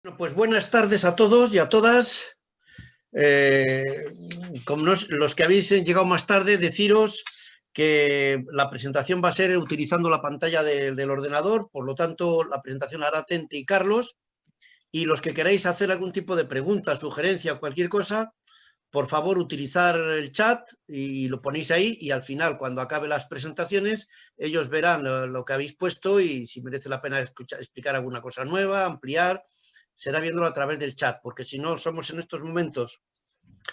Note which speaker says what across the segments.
Speaker 1: Bueno, pues buenas tardes a todos y a todas. Como los que habéis llegado más tarde, deciros que la presentación va a ser utilizando la pantalla del ordenador, por lo tanto la presentación la hará Tente y Carlos, y los que queráis hacer algún tipo de pregunta, sugerencia o cualquier cosa, por favor utilizar el chat y lo ponéis ahí, y al final, cuando acabe las presentaciones, ellos verán lo que habéis puesto y si merece la pena explicar alguna cosa nueva, ampliar, será viéndolo a través del chat, porque si no somos en estos momentos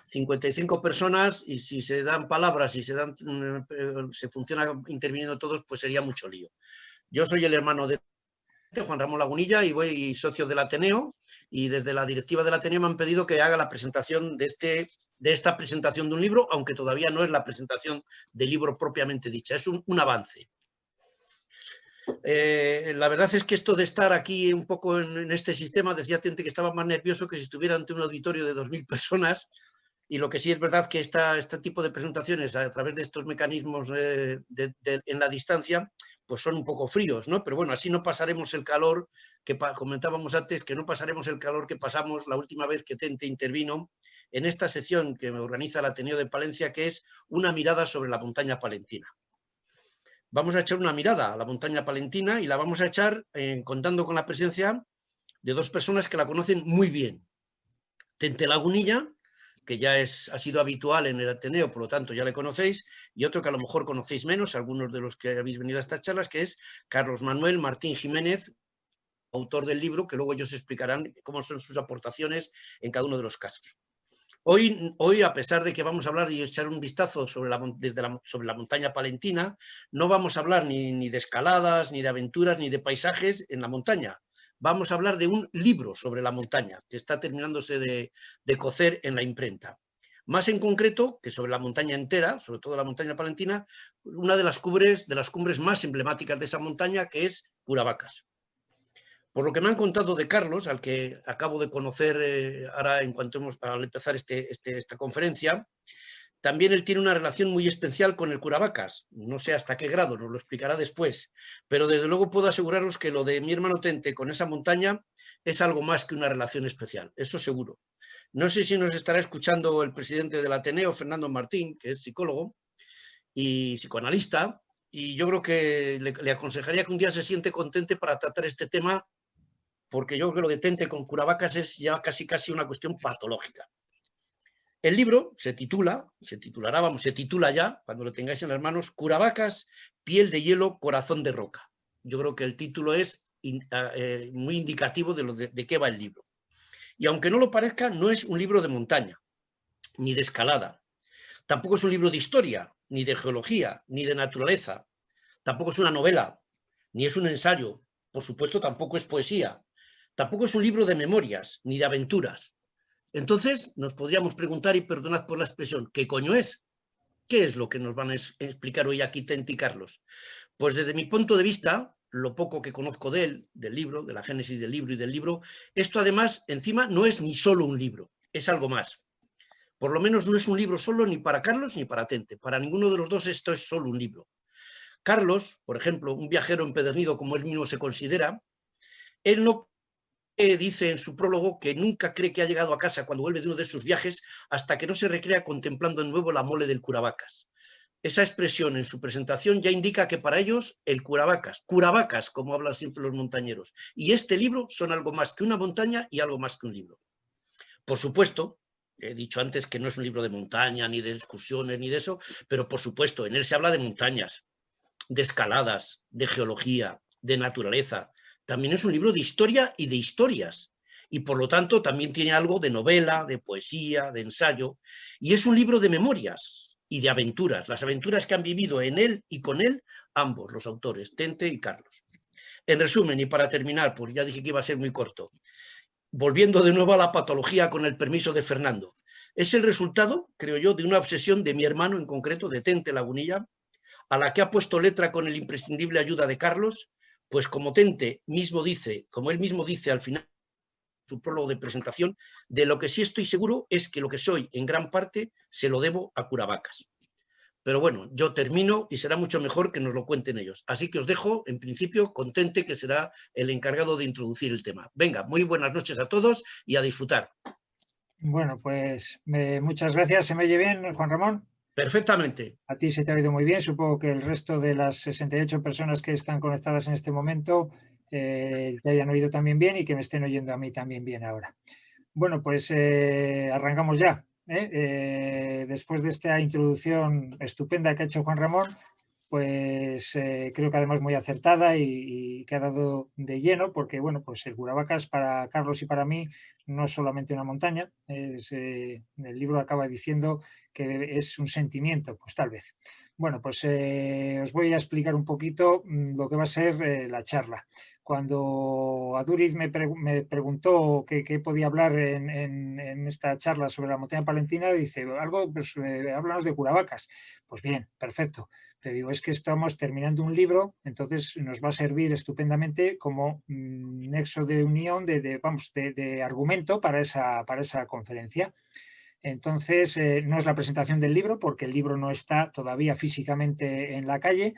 Speaker 1: 55 personas y si se dan palabras y se funciona interviniendo todos, pues sería mucho lío. Yo soy el hermano de Juan Ramón Lagunilla y voy socio del Ateneo, y desde la directiva del Ateneo me han pedido que haga la presentación de esta presentación de un libro, aunque todavía no es la presentación del libro propiamente dicha, es un avance. La verdad es que esto de estar aquí un poco en este sistema, decía Tente que estaba más nervioso que si estuviera ante un auditorio de 2000 personas, y lo que sí es verdad que este tipo de presentaciones a través de estos mecanismos en la distancia, pues son un poco fríos, ¿no? Pero bueno, así no pasaremos el calor que comentábamos antes, que no pasaremos el calor que pasamos la última vez que Tente intervino en esta sección que me organiza el Ateneo de Palencia, que es una mirada sobre la montaña palentina. Vamos a echar una mirada a la montaña palentina y la vamos a echar contando con la presencia de dos personas que la conocen muy bien. Tente Lagunilla, que ya ha sido habitual en el Ateneo, por lo tanto ya le conocéis, y otro que a lo mejor conocéis menos, algunos de los que habéis venido a estas charlas, que es Carlos Manuel Martín Jiménez, autor del libro, que luego ellos explicarán cómo son sus aportaciones en cada uno de los casos. Hoy, a pesar de que vamos a hablar y echar un vistazo sobre la montaña palentina, no vamos a hablar ni de escaladas, ni de aventuras, ni de paisajes en la montaña. Vamos a hablar de un libro sobre la montaña, que está terminándose de cocer en la imprenta. Más en concreto, que sobre la montaña entera, sobre todo la montaña palentina, una de las cumbres más emblemáticas de esa montaña, que es Curavacas. Por lo que me han contado de Carlos, al que acabo de conocer ahora al empezar esta conferencia, también él tiene una relación muy especial con el Curavacas. No sé hasta qué grado, nos lo explicará después, pero desde luego puedo aseguraros que lo de mi hermano Tente con esa montaña es algo más que una relación especial, eso seguro. No sé si nos estará escuchando el presidente del Ateneo, Fernando Martín, que es psicólogo y psicoanalista, y yo creo que le aconsejaría que un día se siente contente para tratar este tema, porque yo creo que lo de Tente con Curavacas es ya casi una cuestión patológica. El libro se titula ya, cuando lo tengáis en las manos, Curavacas, piel de hielo, corazón de roca. Yo creo que el título es muy indicativo de qué va el libro. Y aunque no lo parezca, no es un libro de montaña, ni de escalada. Tampoco es un libro de historia, ni de geología, ni de naturaleza. Tampoco es una novela, ni es un ensayo. Por supuesto, tampoco es poesía. Tampoco es un libro de memorias, ni de aventuras. Entonces, nos podríamos preguntar, y perdonad por la expresión, ¿qué coño es? ¿Qué es lo que nos van a explicar hoy aquí Tente y Carlos? Pues desde mi punto de vista, lo poco que conozco de él, del libro, de la génesis del libro y del libro, esto además, encima, no es ni solo un libro, es algo más. Por lo menos no es un libro solo ni para Carlos ni para Tente. Para ninguno de los dos esto es solo un libro. Carlos, por ejemplo, un viajero empedernido como él mismo se considera, él no dice en su prólogo que nunca cree que ha llegado a casa cuando vuelve de uno de sus viajes hasta que no se recrea contemplando de nuevo la mole del Curavacas. Esa expresión en su presentación ya indica que para ellos el Curavacas, como hablan siempre los montañeros, y este libro son algo más que una montaña y algo más que un libro. Por supuesto, he dicho antes que no es un libro de montaña, ni de excursiones, ni de eso, pero por supuesto, en él se habla de montañas, de escaladas, de geología, de naturaleza. También es un libro de historia y de historias, y por lo tanto también tiene algo de novela, de poesía, de ensayo, y es un libro de memorias y de aventuras, las aventuras que han vivido en él y con él ambos, los autores, Tente y Carlos. En resumen, y para terminar, pues ya dije que iba a ser muy corto, volviendo de nuevo a la patología con el permiso de Fernando, es el resultado, creo yo, de una obsesión de mi hermano en concreto, de Tente Lagunilla, a la que ha puesto letra con el imprescindible ayuda de Carlos, pues como Tente mismo dice, como él mismo dice al final de su prólogo de presentación, de lo que sí estoy seguro es que lo que soy en gran parte se lo debo a Curavacas. pero bueno, yo termino y será mucho mejor que nos lo cuenten ellos. Así que os dejo, en principio, contente, que será el encargado de introducir el tema. Venga, muy buenas noches a todos y a disfrutar.
Speaker 2: Bueno, pues muchas gracias. ¿Se me oye bien, Juan Ramón?
Speaker 1: Perfectamente.
Speaker 2: A ti se te ha oído muy bien. Supongo que el resto de las 68 personas que están conectadas en este momento te hayan oído también bien y que me estén oyendo a mí también bien ahora. Bueno, pues arrancamos ya. Después de esta introducción estupenda que ha hecho Juan Ramón, pues creo que además muy acertada y que ha dado de lleno, porque bueno, pues el Curavacas para Carlos y para mí no es solamente una montaña, el libro acaba diciendo que es un sentimiento, pues tal vez. Bueno, pues os voy a explicar un poquito lo que va a ser la charla. Cuando Aduriz me preguntó qué podía hablar en esta charla sobre la montaña palentina, dice, algo, pues háblanos de Curavacas. Pues bien, perfecto. Te digo, es que estamos terminando un libro, entonces nos va a servir estupendamente como nexo de unión, de argumento para esa conferencia. Entonces, no es la presentación del libro, porque el libro no está todavía físicamente en la calle,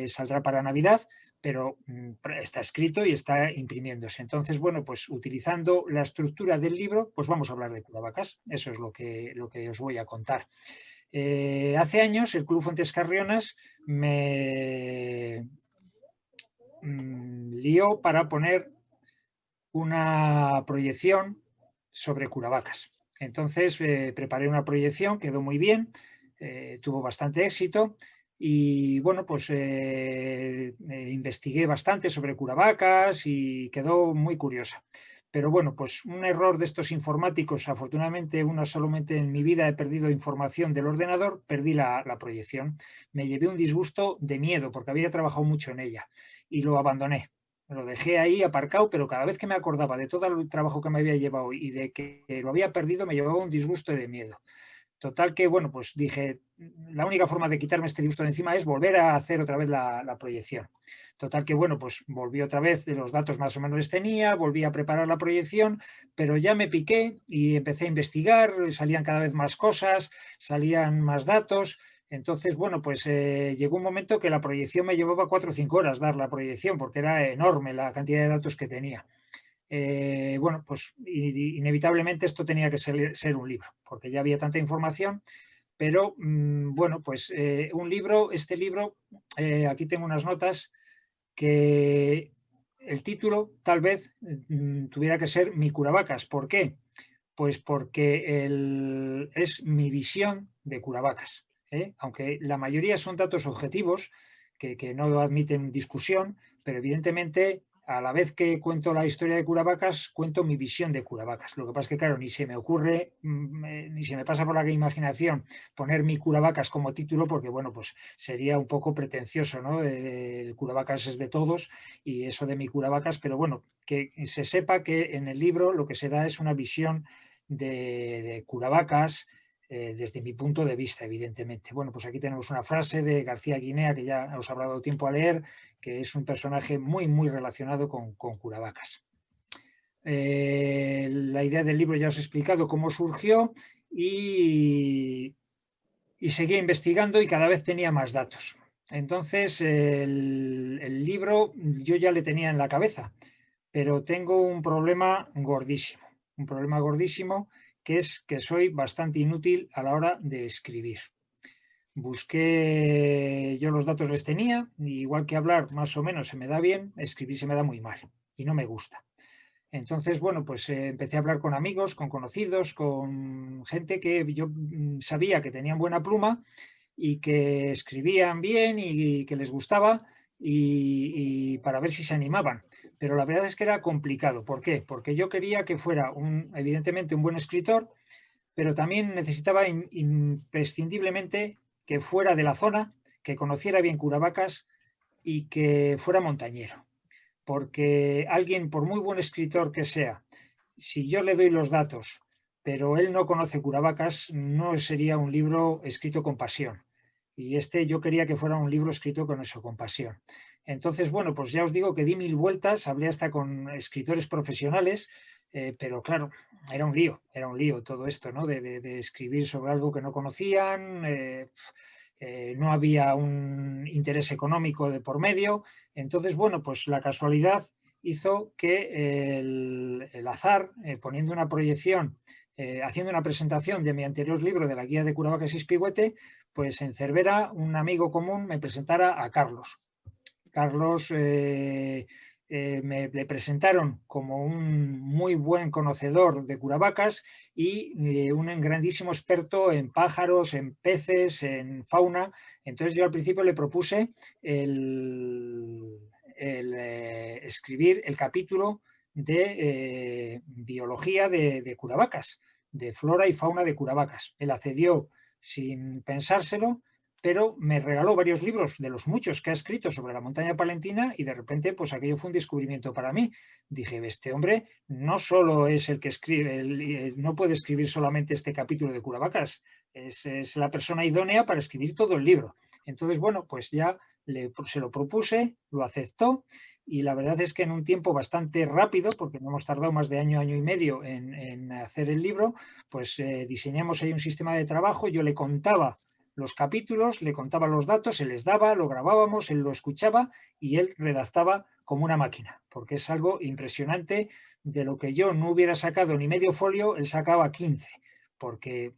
Speaker 2: saldrá para Navidad, pero está escrito y está imprimiéndose. Entonces, bueno, pues utilizando la estructura del libro, pues vamos a hablar de Curavacas. Eso es lo que os voy a contar. Hace años el Club Fuentes Carrionas me lió para poner una proyección sobre Curavacas. Entonces preparé una proyección, quedó muy bien, tuvo bastante éxito y bueno, pues investigué bastante sobre Curavacas y quedó muy curiosa. Pero bueno, pues un error de estos informáticos, afortunadamente una solamente en mi vida he perdido información del ordenador, perdí la proyección. Me llevé un disgusto de miedo porque había trabajado mucho en ella y lo abandoné. Lo dejé ahí aparcado, pero cada vez que me acordaba de todo el trabajo que me había llevado y de que lo había perdido, me llevaba un disgusto y de miedo. Total que, bueno, pues dije, la única forma de quitarme este disgusto de encima es volver a hacer otra vez la proyección. Total que, bueno, pues volví otra vez, los datos más o menos les tenía, volví a preparar la proyección, pero ya me piqué y empecé a investigar, salían cada vez más cosas, salían más datos. Entonces, bueno, pues llegó un momento que la proyección me llevaba 4 o 5 horas dar la proyección, porque era enorme la cantidad de datos que tenía. Bueno, pues inevitablemente esto tenía que ser un libro, porque ya había tanta información, pero bueno, pues este libro, aquí tengo unas notas que el título tal vez tuviera que ser Mi Curavacas. ¿Por qué? Pues porque es mi visión de Curavacas. Aunque la mayoría son datos objetivos que no admiten discusión, pero evidentemente a la vez que cuento la historia de Curavacas, cuento mi visión de Curavacas. Lo que pasa es que, claro, ni se me ocurre, ni se me pasa por la imaginación poner mi Curavacas como título, porque, bueno, pues sería un poco pretencioso, ¿no? El Curavacas es de todos y eso de mi Curavacas, pero bueno, que se sepa que en el libro lo que se da es una visión de Curavacas, desde mi punto de vista, evidentemente. Bueno, pues aquí tenemos una frase de García Guinea que ya os habrá dado tiempo a leer, que es un personaje muy, muy relacionado con Curavacas. La idea del libro ya os he explicado cómo surgió y seguía investigando y cada vez tenía más datos. Entonces, el libro yo ya le tenía en la cabeza, pero tengo un problema gordísimo, que es que soy bastante inútil a la hora de escribir. Busqué, yo los datos les tenía, igual que hablar más o menos se me da bien, escribir se me da muy mal y no me gusta. Entonces, bueno, pues empecé a hablar con amigos, con conocidos, con gente que yo sabía que tenían buena pluma y que escribían bien y que les gustaba y para ver si se animaban. Pero la verdad es que era complicado. ¿Por qué? Porque yo quería que fuera evidentemente un buen escritor, pero también necesitaba imprescindiblemente que fuera de la zona, que conociera bien Curavacas y que fuera montañero. Porque alguien, por muy buen escritor que sea, si yo le doy los datos, pero él no conoce Curavacas, no sería un libro escrito con pasión. Y yo quería que fuera un libro escrito con eso, con pasión. Entonces, bueno, pues ya os digo que di 1000 vueltas, hablé hasta con escritores profesionales, pero claro, era un lío todo esto, ¿no? De escribir sobre algo que no conocían. no había un interés económico de por medio. Entonces, bueno, pues la casualidad hizo que el azar, poniendo una proyección, haciendo una presentación de mi anterior libro de la guía de Curavacas y Espigüete, pues en Cervera un amigo común me presentara a Carlos. Carlos le presentaron como un muy buen conocedor de Curavacas y un grandísimo experto en pájaros, en peces, en fauna. Entonces yo al principio le propuse escribir el capítulo de biología de Curavacas, de flora y fauna de Curavacas. Él accedió sin pensárselo, pero me regaló varios libros de los muchos que ha escrito sobre la montaña palentina y de repente pues aquello fue un descubrimiento para mí. Dije, este hombre no solo es el que escribe, no puede escribir solamente este capítulo de Curavacas, es la persona idónea para escribir todo el libro. Entonces, bueno, pues ya se lo propuse, lo aceptó y la verdad es que en un tiempo bastante rápido, porque no hemos tardado más de año y medio en hacer el libro, pues diseñamos ahí un sistema de trabajo, yo le contaba los capítulos, le contaba los datos, se les daba, lo grabábamos, él lo escuchaba y él redactaba como una máquina, porque es algo impresionante. De lo que yo no hubiera sacado ni medio folio, él sacaba 15, porque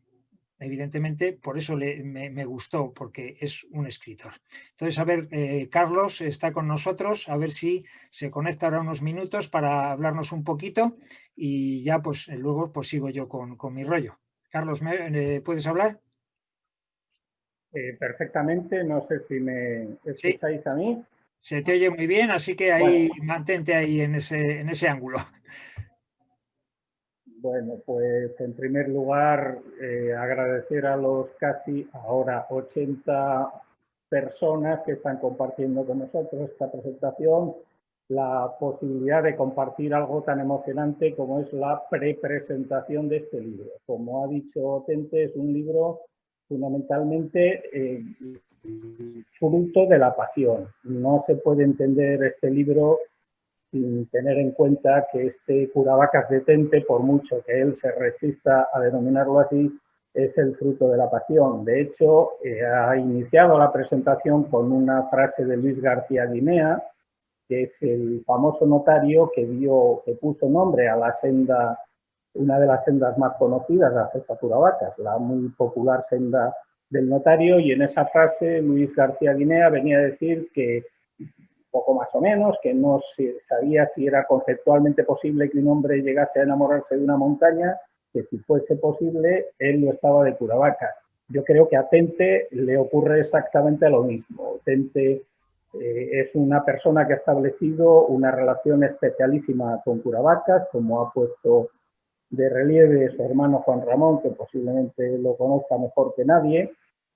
Speaker 2: evidentemente por eso me gustó, porque es un escritor. Entonces, a ver, Carlos está con nosotros, a ver si se conecta ahora unos minutos para hablarnos un poquito y ya pues luego pues sigo yo con mi rollo. Carlos, ¿puedes hablar?
Speaker 3: Perfectamente, no sé si me
Speaker 2: Sí,
Speaker 3: escucháis a mí.
Speaker 2: se te oye muy bien, así que ahí mantente ahí en ese ángulo.
Speaker 3: Bueno, pues en primer lugar agradecer a los casi ahora 80 personas que están compartiendo con nosotros esta presentación, la posibilidad de compartir algo tan emocionante como es la prepresentación de este libro. Como ha dicho Tente, es un libro fundamentalmente fruto de la pasión. No se puede entender este libro sin tener en cuenta que este Curavacas de Tente, por mucho que él se resista a denominarlo así, es el fruto de la pasión. De hecho, ha iniciado la presentación con una frase de Luis García Guinea, que es el famoso notario que puso nombre a la senda, una de las sendas más conocidas de acceso a Curavacas, la muy popular senda del notario, y en esa frase Luis García Guinea venía a decir que poco más o menos, que no se sabía si era conceptualmente posible que un hombre llegase a enamorarse de una montaña, que si fuese posible, él lo estaba de Curavacas. Yo creo que a Tente le ocurre exactamente lo mismo. Tente es una persona que ha establecido una relación especialísima con Curavacas, como ha puesto de relieve su hermano Juan Ramón, que posiblemente lo conozca mejor que nadie.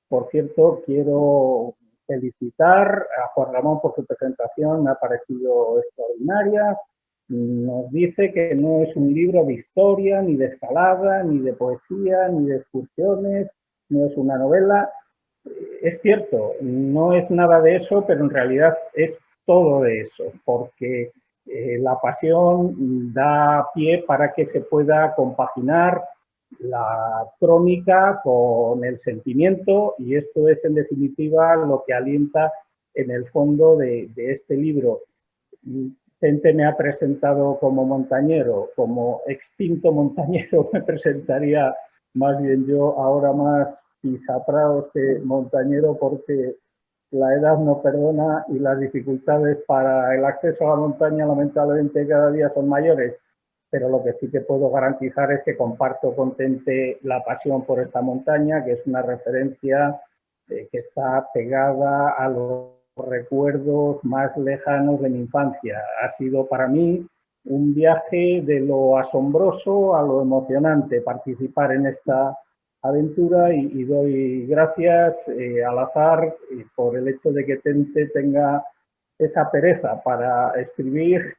Speaker 3: Por cierto, quiero felicitar a Juan Ramón por su presentación, me ha parecido extraordinaria. Nos dice que no es un libro de historia, ni de escalada, ni de poesía, ni de excursiones, no es una novela. Es cierto, no es nada de eso, pero en realidad es todo de eso, porque la pasión da pie para que se pueda compaginar la crónica con el sentimiento, y esto es en definitiva lo que alienta en el fondo de este libro. Tente me ha presentado como montañero, como extinto montañero me presentaría más bien yo ahora más pisapraos que montañero, porque la edad no perdona y las dificultades para el acceso a la montaña lamentablemente cada día son mayores. Pero lo que sí que puedo garantizar es que comparto con Tente la pasión por esta montaña, que es una referencia que está pegada a los recuerdos más lejanos de mi infancia. Ha sido para mí un viaje de lo asombroso a lo emocionante participar en esta aventura, y doy gracias al azar por el hecho de que Tente tenga esa pereza para escribir,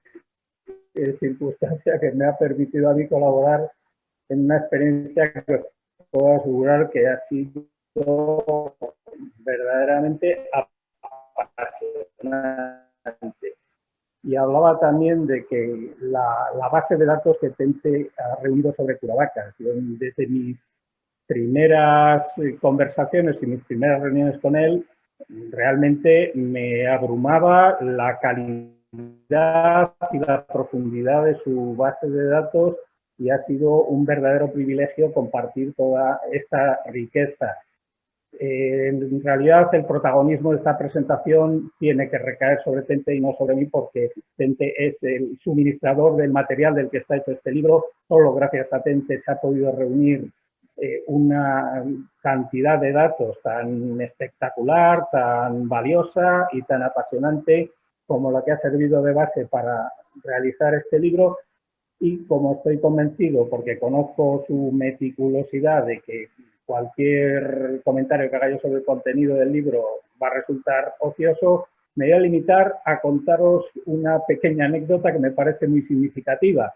Speaker 3: circunstancia que me ha permitido a mí colaborar en una experiencia que os puedo asegurar que ha sido verdaderamente apasionante. Y hablaba también de que la base de datos que Tente ha reunido sobre Curavacas. Desde mis primeras conversaciones y mis primeras reuniones con él, realmente me abrumaba la calidad y la profundidad de su base de datos y ha sido un verdadero privilegio compartir toda esta riqueza. En realidad, el protagonismo de esta presentación tiene que recaer sobre Tente y no sobre mí, porque Tente es el suministrador del material del que está hecho este libro. Solo gracias a Tente se ha podido reunir una cantidad de datos tan espectacular, tan valiosa y tan apasionante como la que ha servido de base para realizar este libro. Y como estoy convencido, porque conozco su meticulosidad de que cualquier comentario que haga yo sobre el contenido del libro va a resultar ocioso, me voy a limitar a contaros una pequeña anécdota que me parece muy significativa.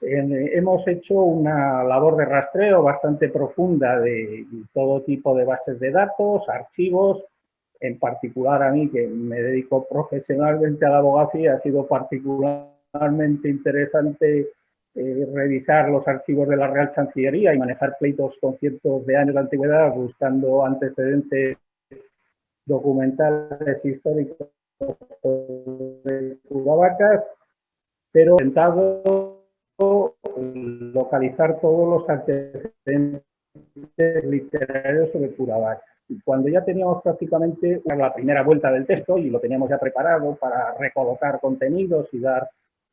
Speaker 3: Hemos hecho una labor de rastreo bastante profunda de todo tipo de bases de datos, archivos. En particular a mí, que me dedico profesionalmente a la abogacía, ha sido particularmente interesante revisar los archivos de la Real Chancillería y manejar pleitos con cientos de años de antigüedad buscando antecedentes documentales históricos de Curavacas, pero he intentado localizar todos los antecedentes literarios sobre Curavacas. Cuando ya teníamos prácticamente la primera vuelta del texto y lo teníamos ya preparado para recolocar contenidos y dar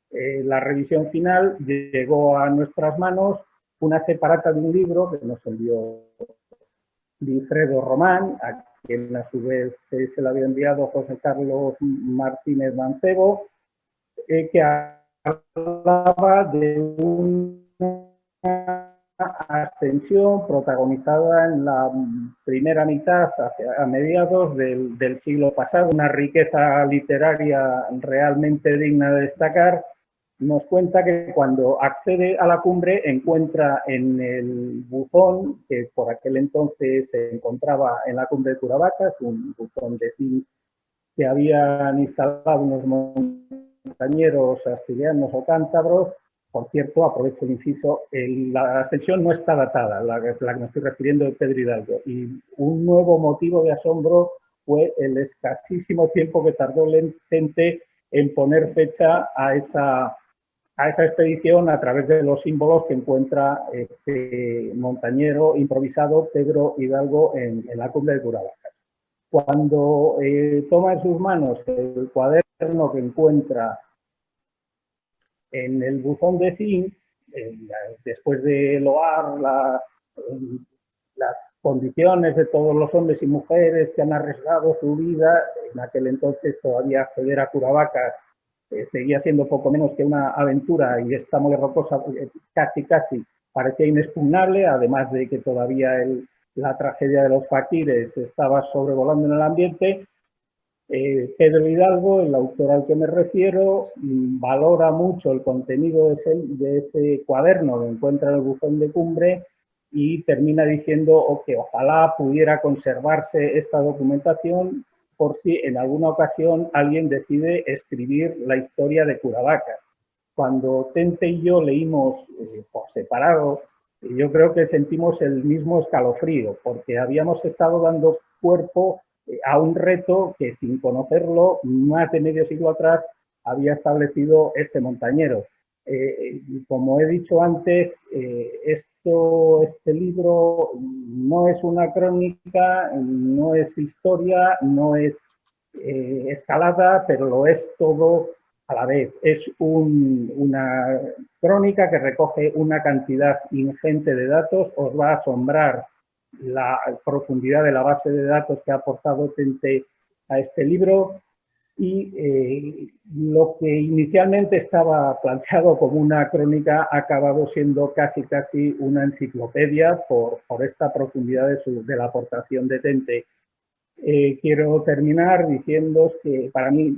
Speaker 3: la revisión final, llegó a nuestras manos una separata de un libro que nos envió Wilfredo Román, a quien a su vez se le había enviado José Carlos Martínez Mancebo, que hablaba de una ascensión protagonizada en la primera mitad, a mediados del siglo pasado, una riqueza literaria realmente digna de destacar. Nos cuenta que cuando accede a la cumbre encuentra en el buzón, que por aquel entonces se encontraba en la cumbre de Curavacas, un buzón de zinc que habían instalado unos montañeros asturianos o cántabros. Por cierto, aprovecho el inciso, la ascensión no está datada, la que me estoy refiriendo de Pedro Hidalgo, y un nuevo motivo de asombro fue el escasísimo tiempo que tardó Tente en poner fecha a esa expedición a través de los símbolos que encuentra este montañero improvisado Pedro Hidalgo en la cumbre de Curavacas. Cuando toma en sus manos el cuaderno que encuentra en el buzón de zinc, después de loar las condiciones de todos los hombres y mujeres que han arriesgado su vida, en aquel entonces todavía acceder a Curavacas seguía siendo poco menos que una aventura y esta mole rocosa casi parecía inexpugnable, además de que todavía la tragedia de los faquires estaba sobrevolando en el ambiente. Pedro Hidalgo, el autor al que me refiero, valora mucho el contenido de ese cuaderno que encuentra en el buzón de cumbre y termina diciendo que ojalá pudiera conservarse esta documentación por si en alguna ocasión alguien decide escribir la historia de Curavacas. Cuando Tente y yo leímos por separado, yo creo que sentimos el mismo escalofrío, porque habíamos estado dando cuerpo a un reto que, sin conocerlo, más de medio siglo atrás había establecido este montañero. Como he dicho antes, este libro no es una crónica, no es historia, no es escalada, pero lo es todo a la vez. Es una crónica que recoge una cantidad ingente de datos. Os va a asombrar la profundidad de la base de datos que ha aportado Tente a este libro. Y lo que inicialmente estaba planteado como una crónica ha acabado siendo casi una enciclopedia por esta profundidad de la aportación de Tente. Quiero terminar diciendo que para mí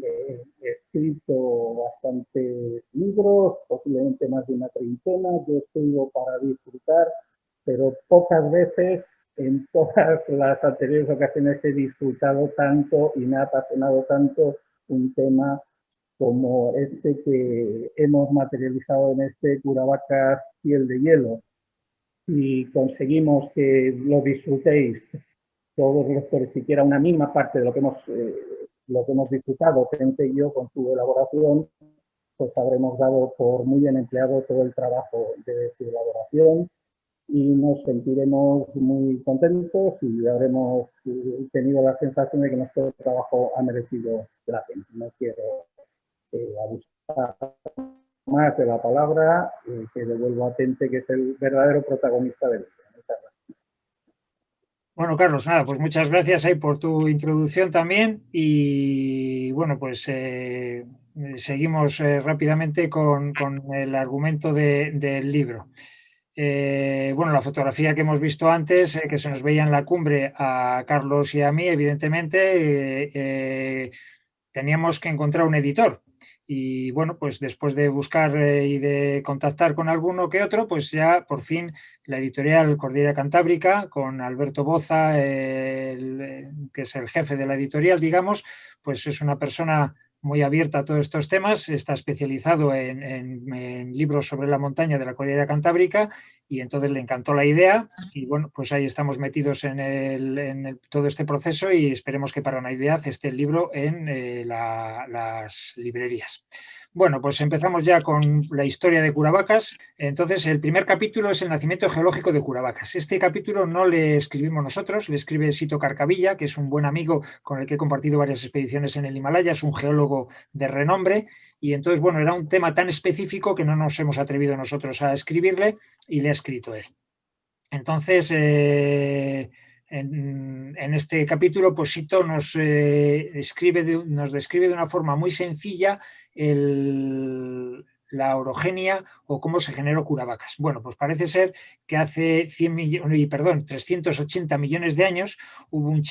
Speaker 3: he escrito bastantes libros, posiblemente más de una treintena. Yo escribo para disfrutar, pero pocas veces en todas las anteriores ocasiones he disfrutado tanto y me ha apasionado tanto un tema como este que hemos materializado en este Curavacas Piel de Hielo. si conseguimos que lo disfrutéis todos los lectores, siquiera una mínima parte de lo que hemos disfrutado, Tente y yo, con su elaboración, pues habremos dado por muy bien empleado todo el trabajo de su elaboración y nos sentiremos muy contentos y habremos tenido la sensación de que nuestro trabajo ha merecido la pena. No quiero abusar más de la palabra, que devuelvo a Tente, que es el verdadero protagonista del libro. Muchas gracias.
Speaker 2: Bueno, Carlos, nada, pues muchas gracias ahí por tu introducción también y bueno, pues seguimos rápidamente con el argumento del libro. Bueno, la fotografía que hemos visto antes, que se nos veía en la cumbre a Carlos y a mí, evidentemente teníamos que encontrar un editor. Y bueno, pues después de buscar y de contactar con alguno que otro, pues ya por fin la editorial Cordillera Cantábrica, con Alberto Boza, que es el jefe de la editorial, digamos, pues es una persona muy abierta a todos estos temas, está especializado en libros sobre la montaña de la Cordillera Cantábrica y entonces le encantó la idea y bueno, pues ahí estamos metidos en todo este proceso y esperemos que para Navidad esté el libro en las librerías. Bueno, pues empezamos ya con la historia de Curavacas. Entonces, el primer capítulo es el nacimiento geológico de Curavacas. Este capítulo no le escribimos nosotros, le escribe Sito Carcavilla, que es un buen amigo con el que he compartido varias expediciones en el Himalaya, es un geólogo de renombre. Y entonces, bueno, era un tema tan específico que no nos hemos atrevido nosotros a escribirle y le ha escrito él. Entonces, en este capítulo, pues Sito nos describe de una forma muy sencilla la orogenia o cómo se generó Curavacas. Bueno, pues parece ser que hace 380 millones de años hubo un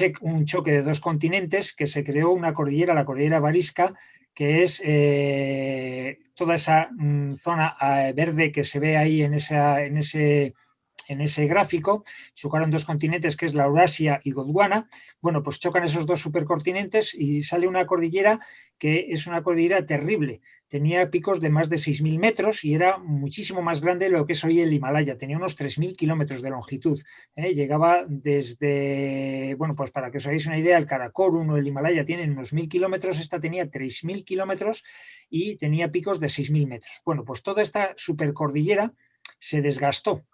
Speaker 2: choque de dos continentes que se creó una cordillera, la cordillera Varisca, que es toda esa zona verde que se ve ahí en ese gráfico. Chocaron dos continentes que es la Eurasia y Gondwana. Bueno, pues chocan esos dos supercontinentes y sale una cordillera que es una cordillera terrible. Tenía picos de más de 6.000 metros y era muchísimo más grande de lo que es hoy el Himalaya. Tenía unos 3.000 kilómetros de longitud. Llegaba desde, bueno, pues para que os hagáis una idea, el Karakorum o el Himalaya tienen unos 1.000 kilómetros, esta tenía 3.000 kilómetros y tenía picos de 6.000 metros. Bueno, pues toda esta supercordillera se desgastó.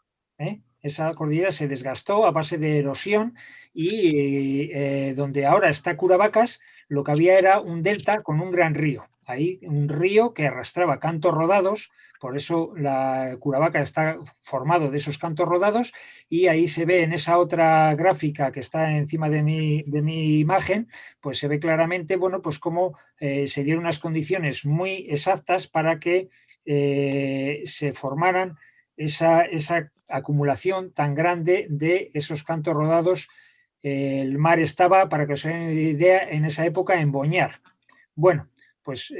Speaker 2: Esa cordillera se desgastó a base de erosión y donde ahora está Curavacas, lo que había era un delta con un gran río. Ahí un río que arrastraba cantos rodados, por eso la Curavacas está formado de esos cantos rodados y ahí se ve en esa otra gráfica que está encima de mi imagen, pues se ve claramente, bueno, pues cómo se dieron unas condiciones muy exactas para que se formaran esa acumulación tan grande de esos cantos rodados. El mar estaba, para que os hagáis una idea, en esa época en Boñar. Bueno, pues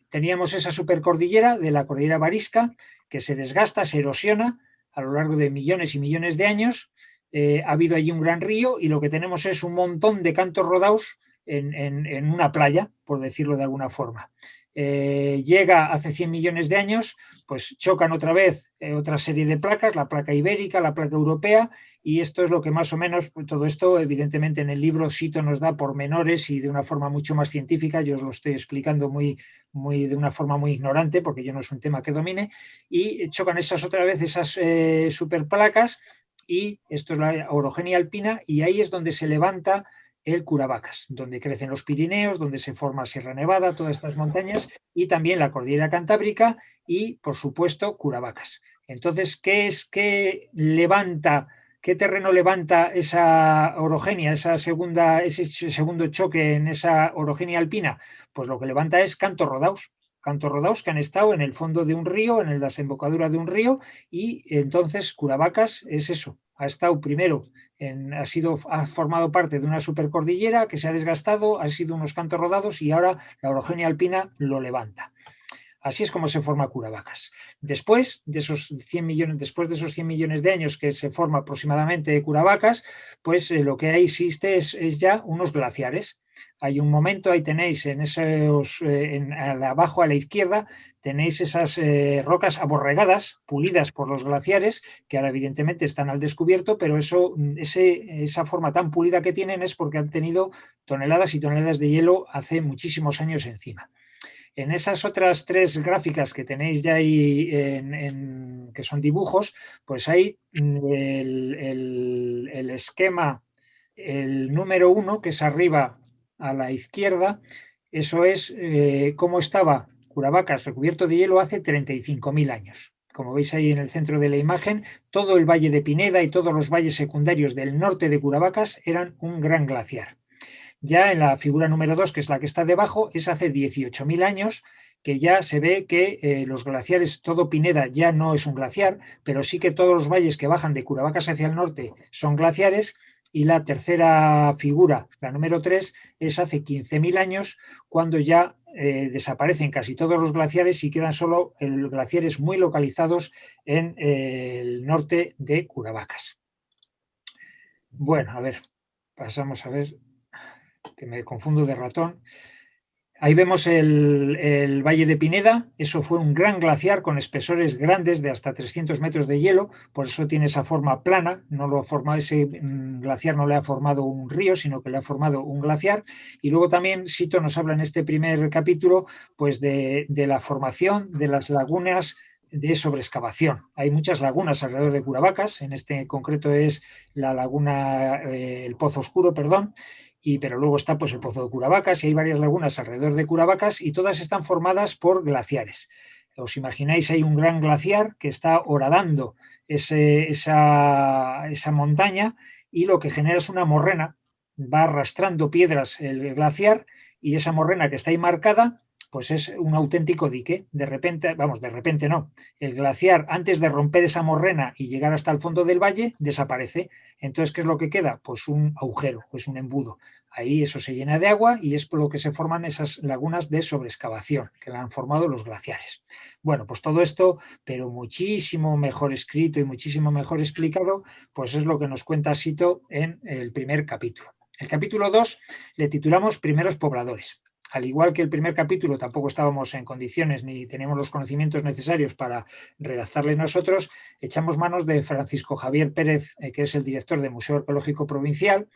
Speaker 2: teníamos esa supercordillera de la cordillera Varisca que se desgasta, se erosiona a lo largo de millones y millones de años. Ha habido allí un gran río y lo que tenemos es un montón de cantos rodados en una playa, por decirlo de alguna forma. Llega hace 100 millones de años, pues chocan otra vez otra serie de placas, la placa ibérica, la placa europea, y esto es lo que más o menos, todo esto evidentemente en el libro Sito nos da pormenores y de una forma mucho más científica, yo os lo estoy explicando de una forma muy ignorante porque yo no es un tema que domine, y chocan otra vez esas superplacas y esto es la orogenia alpina y ahí es donde se levanta el Curavacas, donde crecen los Pirineos, donde se forma Sierra Nevada, todas estas montañas, y también la Cordillera Cantábrica y, por supuesto, Curavacas. Entonces, ¿qué terreno levanta esa orogenia, ese segundo choque en esa orogenia alpina? Pues lo que levanta es cantos rodados que han estado en el fondo de un río, en la desembocadura de un río, y entonces Curavacas es eso, ha estado primero ha formado parte de una supercordillera que se ha desgastado, han sido unos cantos rodados y ahora la orogenia alpina lo levanta. Así es como se forma Curavacas. Después de esos 100 millones de años que se forma aproximadamente Curavacas, pues lo que ahí existe es ya unos glaciares. Hay un momento, ahí tenéis en esos, abajo a la izquierda, tenéis esas rocas aborregadas, pulidas por los glaciares, que ahora evidentemente están al descubierto, pero esa forma tan pulida que tienen es porque han tenido toneladas y toneladas de hielo hace muchísimos años encima. En esas otras 3 gráficas que tenéis ya ahí, que son dibujos, pues hay el esquema, el número 1, que es arriba a la izquierda, eso es cómo estaba Curavacas recubierto de hielo hace 35.000 años. Como veis ahí en el centro de la imagen, todo el valle de Pineda y todos los valles secundarios del norte de Curavacas eran un gran glaciar. Ya en la figura número 2, que es la que está debajo, es hace 18.000 años, que ya se ve que los glaciares, todo Pineda ya no es un glaciar, pero sí que todos los valles que bajan de Curavacas hacia el norte son glaciares. Y la tercera figura, la número 3, es hace 15.000 años, cuando ya desaparecen casi todos los glaciares y quedan solo glaciares muy localizados en el norte de Curavacas. Bueno, a ver, pasamos a ver, que me confundo de ratón. Ahí vemos el Valle de Pineda. Eso fue un gran glaciar con espesores grandes de hasta 300 metros de hielo, por eso tiene esa forma plana. Ese glaciar no le ha formado un río, sino que le ha formado un glaciar. Y luego también Sito nos habla en este primer capítulo pues de la formación de las lagunas de sobreexcavación. Hay muchas lagunas alrededor de Curavacas, en este concreto es la laguna, el Pozo Oscuro, perdón, pero luego está pues el Pozo de Curavacas y hay varias lagunas alrededor de Curavacas y todas están formadas por glaciares. Os imagináis, hay un gran glaciar que está horadando esa montaña y lo que genera es una morrena, va arrastrando piedras el glaciar y esa morrena que está ahí marcada pues es un auténtico dique. De repente no, el glaciar antes de romper esa morrena y llegar hasta el fondo del valle desaparece. Entonces, ¿qué es lo que queda? Pues un agujero, pues un embudo. Ahí eso se llena de agua y es por lo que se forman esas lagunas de sobreexcavación que han formado los glaciares. Bueno, pues todo esto, pero muchísimo mejor escrito y muchísimo mejor explicado, pues es lo que nos cuenta Sito en el primer capítulo. El capítulo 2 le titulamos Primeros pobladores. Al igual que el primer capítulo tampoco estábamos en condiciones ni teníamos los conocimientos necesarios para redactarle nosotros, echamos manos de Francisco Javier Pérez, que es el director del Museo Arqueológico Provincial.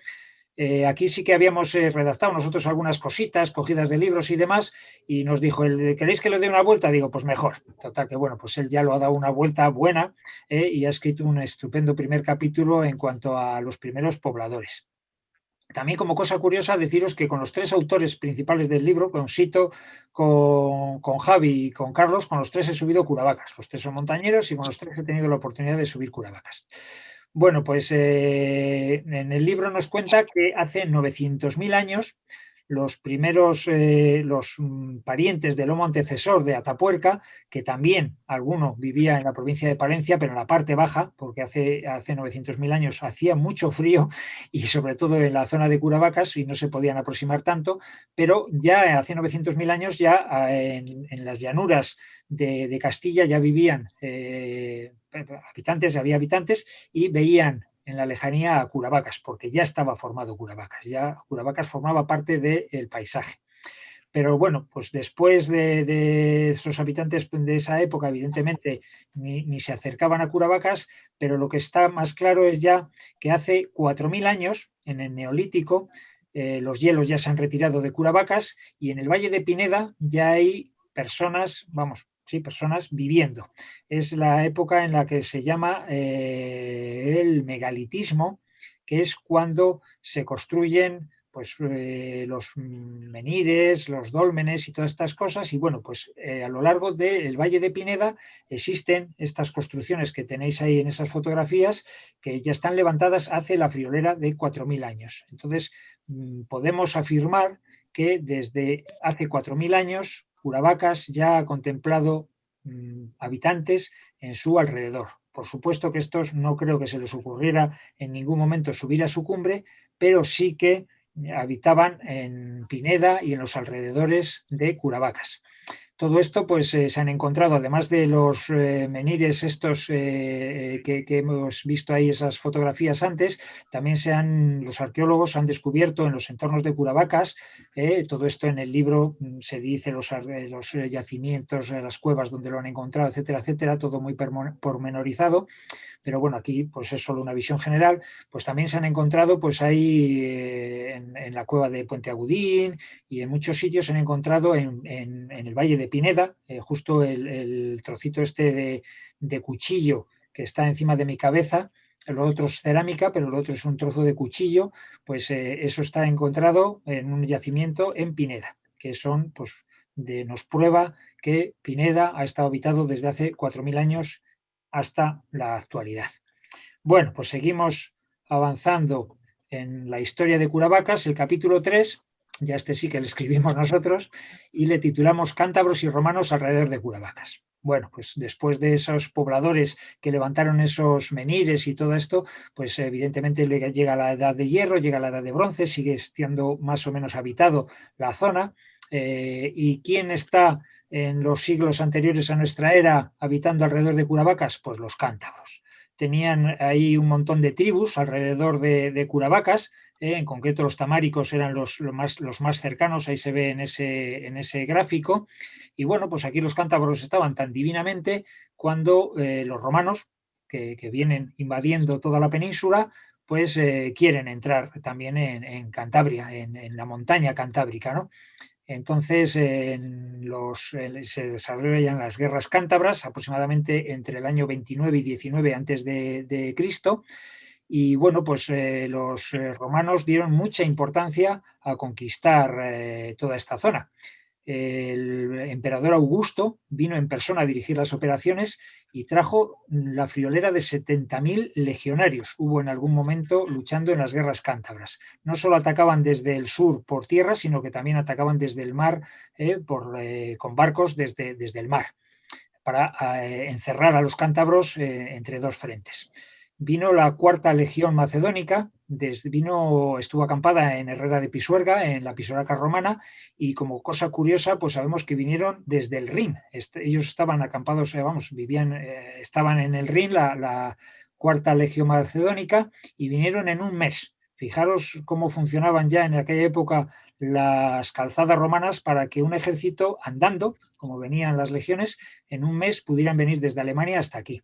Speaker 2: Aquí sí que habíamos redactado nosotros algunas cositas, cogidas de libros y demás, y nos dijo, ¿queréis que le dé una vuelta? Digo, pues mejor. Total, que bueno, pues él ya lo ha dado una vuelta buena y ha escrito un estupendo primer capítulo en cuanto a los primeros pobladores. También como cosa curiosa deciros que con los 3 autores principales del libro, con Sito, con Javi y con Carlos, con los 3 he subido Curavacas. Los 3 son montañeros y con los 3 he tenido la oportunidad de subir Curavacas. Bueno, pues en el libro nos cuenta que hace 900.000 años los primeros parientes del Homo antecesor de Atapuerca, que también alguno vivía en la provincia de Palencia, pero en la parte baja, porque hace 900.000 años hacía mucho frío y sobre todo en la zona de Curavacas y no se podían aproximar tanto, pero ya hace 900.000 años ya en las llanuras de Castilla ya vivían había habitantes y veían en la lejanía a Curavacas, porque ya estaba formado Curavacas, ya Curavacas formaba parte del paisaje. Pero bueno, pues después de esos habitantes de esa época, evidentemente, ni se acercaban a Curavacas, pero lo que está más claro es ya que hace 4.000 años, en el Neolítico, los hielos ya se han retirado de Curavacas y en el Valle de Pineda ya hay personas, personas viviendo. Es la época en la que se llama el megalitismo, que es cuando se construyen pues, los menires, los dólmenes y todas estas cosas. Y bueno, pues a lo largo del Valle de Pineda existen estas construcciones que tenéis ahí en esas fotografías que ya están levantadas hace la friolera de 4.000 años. Entonces, podemos afirmar que desde hace 4.000 años Curavacas ya ha contemplado habitantes en su alrededor. Por supuesto que estos no creo que se les ocurriera en ningún momento subir a su cumbre, pero sí que habitaban en Pineda y en los alrededores de Curavacas. Todo esto pues se han encontrado, además de los menhires estos que hemos visto ahí, esas fotografías antes, también los arqueólogos han descubierto en los entornos de Curavacas, todo esto en el libro se dice los yacimientos, las cuevas donde lo han encontrado, etcétera, etcétera, todo muy pormenorizado. Pero bueno, aquí pues es solo una visión general. Pues también se han encontrado, pues ahí en la cueva de Puente Agudín y en muchos sitios se han encontrado en el Valle de Pineda, justo el trocito este de cuchillo que está encima de mi cabeza. Lo otro es cerámica, pero lo otro es un trozo de cuchillo. Pues eso está encontrado en un yacimiento en Pineda, que pues nos prueba que Pineda ha estado habitado desde hace 4.000 años hasta la actualidad. Bueno, pues seguimos avanzando en la historia de Curavacas, el capítulo 3, ya este sí que lo escribimos nosotros, y le titulamos Cántabros y romanos alrededor de Curavacas. Bueno, pues después de esos pobladores que levantaron esos menhires y todo esto, pues evidentemente llega la edad de hierro, llega la edad de bronce, sigue estando más o menos habitado la zona. ¿Y quién está en los siglos anteriores a nuestra era habitando alrededor de Curavacas? Pues los cántabros. Tenían ahí un montón de tribus alrededor de Curavacas, en concreto los tamáricos eran los más cercanos, ahí se ve en ese gráfico. Y bueno, pues aquí los cántabros estaban tan divinamente cuando los romanos, que vienen invadiendo toda la península, pues quieren entrar también en Cantabria, en la montaña cantábrica, ¿no? Entonces se desarrollan las guerras cántabras aproximadamente entre el año 29 y 19 antes de Cristo. Y bueno, pues los romanos dieron mucha importancia a conquistar toda esta zona. El emperador Augusto vino en persona a dirigir las operaciones y trajo la friolera de 70.000 legionarios. Hubo en algún momento luchando en las guerras cántabras. No solo atacaban desde el sur por tierra, sino que también atacaban desde el mar con barcos desde el mar para encerrar a los cántabros entre dos frentes. Vino la cuarta legión macedónica, estuvo acampada en Herrera de Pisuerga, en la Pisoraca romana, y como cosa curiosa, pues sabemos que vinieron desde el Rin. Ellos estaban acampados, estaban en el Rin, la cuarta legión macedónica, y vinieron en un mes. Fijaros cómo funcionaban ya en aquella época las calzadas romanas para que un ejército andando, como venían las legiones, en un mes pudieran venir desde Alemania hasta aquí.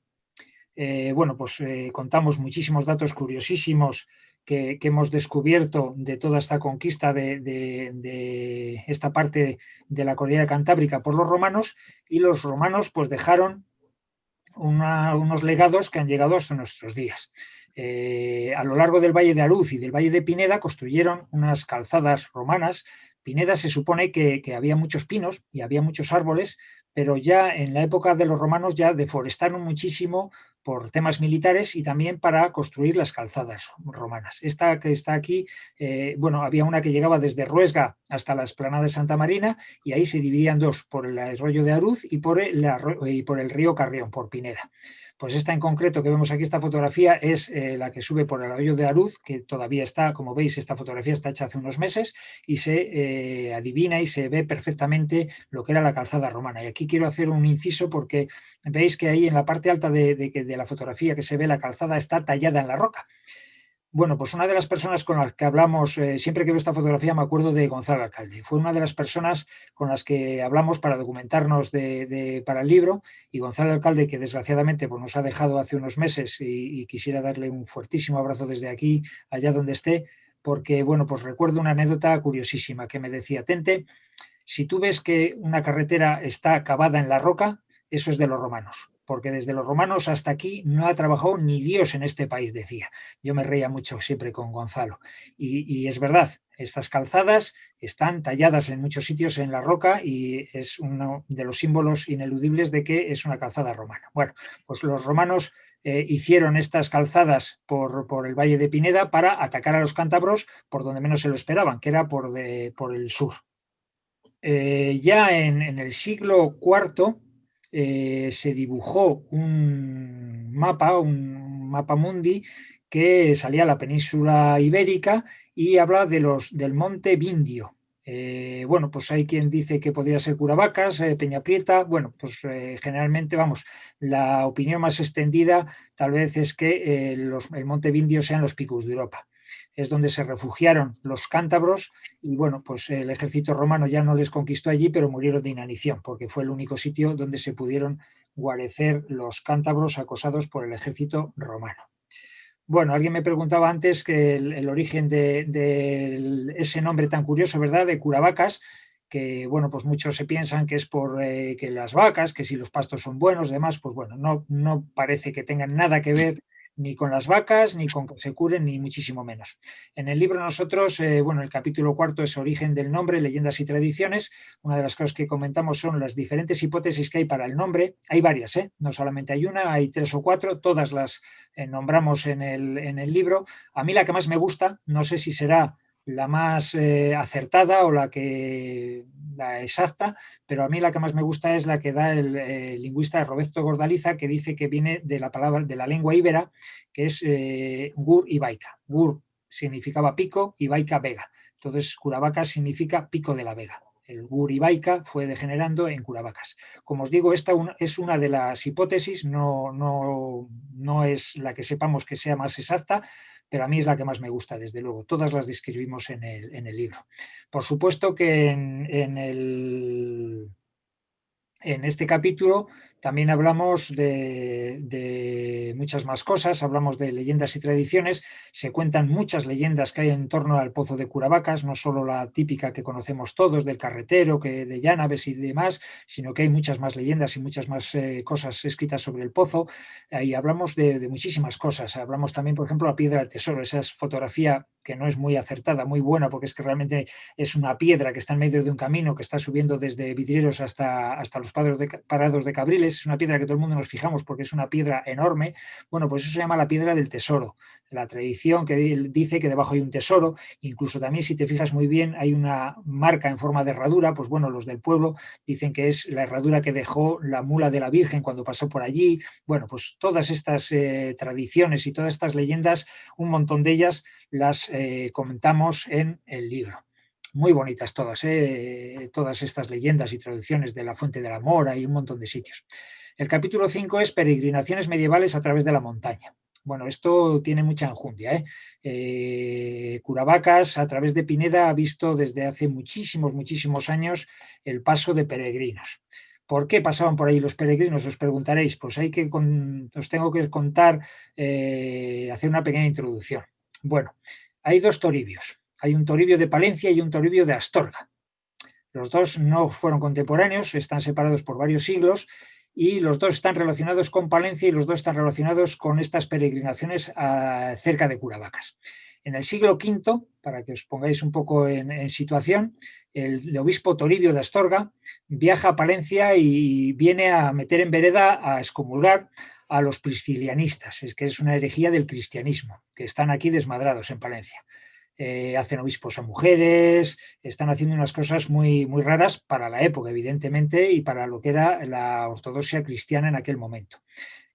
Speaker 2: Bueno, pues contamos muchísimos datos curiosísimos que hemos descubierto de toda esta conquista de esta parte de la cordillera cantábrica por los romanos, y los romanos pues dejaron unos legados que han llegado hasta nuestros días. A lo largo del Valle de Aluz y del Valle de Pineda construyeron unas calzadas romanas. Pineda se supone que había muchos pinos y había muchos árboles, pero ya en la época de los romanos ya deforestaron muchísimo por temas militares y también para construir las calzadas romanas. Esta que está aquí, bueno, había una que llegaba desde Ruesga hasta la explanada de Santa Marina, y ahí se dividían dos, por el arroyo de Aruz y por el río Carrión, por Pineda. Pues esta en concreto que vemos aquí, esta fotografía, es la que sube por el arroyo de Aruz, que todavía está, como veis, esta fotografía está hecha hace unos meses, y se adivina y se ve perfectamente lo que era la calzada romana. Y aquí quiero hacer un inciso porque veis que ahí en la parte alta de la fotografía que se ve, la calzada está tallada en la roca. Bueno, pues una de las personas con las que hablamos, siempre que veo esta fotografía me acuerdo de Gonzalo Alcalde. Fue una de las personas con las que hablamos para documentarnos para el libro, y Gonzalo Alcalde, que desgraciadamente pues, nos ha dejado hace unos meses, y quisiera darle un fuertísimo abrazo desde aquí, allá donde esté, porque bueno, pues recuerdo una anécdota curiosísima que me decía: Tente, si tú ves que una carretera está cavada en la roca, eso es de los romanos, porque desde los romanos hasta aquí no ha trabajado ni Dios en este país, decía. Yo me reía mucho siempre con Gonzalo. Y es verdad, estas calzadas están talladas en muchos sitios en la roca y es uno de los símbolos ineludibles de que es una calzada romana. Bueno, pues los romanos hicieron estas calzadas por el Valle de Pineda para atacar a los cántabros por donde menos se lo esperaban, que era por el sur. Ya en el siglo IV se dibujó un mapa mundi que salía a la península ibérica y habla del monte Vindio. Bueno, pues hay quien dice que podría ser Curavacas, Peñaprieta. Bueno, pues generalmente, vamos, la opinión más extendida tal vez es que el Monte Vindio sean los Picos de Europa. Es donde se refugiaron los cántabros y bueno, pues el ejército romano ya no les conquistó allí, pero murieron de inanición, porque fue el único sitio donde se pudieron guarecer los cántabros acosados por el ejército romano. Bueno, alguien me preguntaba antes que el origen de ese nombre tan curioso, ¿verdad?, de Curavacas, que bueno, pues muchos se piensan que es por que las vacas, que si los pastos son buenos, demás, pues bueno, no parece que tengan nada que ver ni con las vacas, ni con que se curen, ni muchísimo menos. En el libro nosotros, bueno, el capítulo 4 es origen del nombre, leyendas y tradiciones. Una de las cosas que comentamos son las diferentes hipótesis que hay para el nombre. Hay varias, no solamente hay una, hay 3 o 4, todas las nombramos en el libro. A mí la que más me gusta, no sé si será la más acertada o la exacta, pero a mí la que más me gusta es la que da el lingüista Roberto Gordaliza, que dice que viene de la palabra de la lengua íbera, que es gur y baica. Gur significaba pico y baica vega. Entonces, Curavacas significa pico de la vega. El gur y baica fue degenerando en Curavacas. Como os digo, esta es una de las hipótesis, no es la que sepamos que sea más exacta, pero a mí es la que más me gusta, desde luego. Todas las describimos en el libro. Por supuesto que en este capítulo también hablamos de muchas más cosas, hablamos de leyendas y tradiciones, se cuentan muchas leyendas que hay en torno al pozo de Curavacas, no solo la típica que conocemos todos del carretero, que de Llanaves y demás, sino que hay muchas más leyendas y muchas más cosas escritas sobre el pozo. Ahí hablamos de muchísimas cosas, hablamos también, por ejemplo, la piedra del tesoro, esa es fotografía que no es muy acertada, muy buena, porque es que realmente es una piedra que está en medio de un camino, que está subiendo desde Vidrieros hasta los Parados de Cabriles. Es una piedra que todo el mundo nos fijamos porque es una piedra enorme. Bueno, pues eso se llama la piedra del tesoro. La tradición que dice que debajo hay un tesoro, incluso también, si te fijas muy bien, hay una marca en forma de herradura. Pues bueno, los del pueblo dicen que es la herradura que dejó la mula de la Virgen cuando pasó por allí. Bueno, pues todas estas tradiciones y todas estas leyendas, un montón de ellas las comentamos en el libro. Muy bonitas todas, todas estas leyendas y tradiciones de la Fuente de la Mora y un montón de sitios. El capítulo 5 es peregrinaciones medievales a través de la montaña. Bueno, esto tiene mucha enjundia. Curavacas, a través de Pineda, ha visto desde hace muchísimos años el paso de peregrinos. ¿Por qué pasaban por ahí los peregrinos? Os preguntaréis. Pues os tengo que contar, hacer una pequeña introducción. Bueno, hay dos Toribios. Hay un Toribio de Palencia y un Toribio de Astorga. Los dos no fueron contemporáneos, están separados por varios siglos y los dos están relacionados con Palencia y los dos están relacionados con estas peregrinaciones cerca de Curavacas. En el siglo V, para que os pongáis un poco en situación, el obispo Toribio de Astorga viaja a Palencia y viene a meter en vereda, a excomulgar a los priscilianistas, es que es una herejía del cristianismo, que están aquí desmadrados en Palencia. Hacen obispos a mujeres, están haciendo unas cosas muy raras para la época, evidentemente, y para lo que era la ortodoxia cristiana en aquel momento.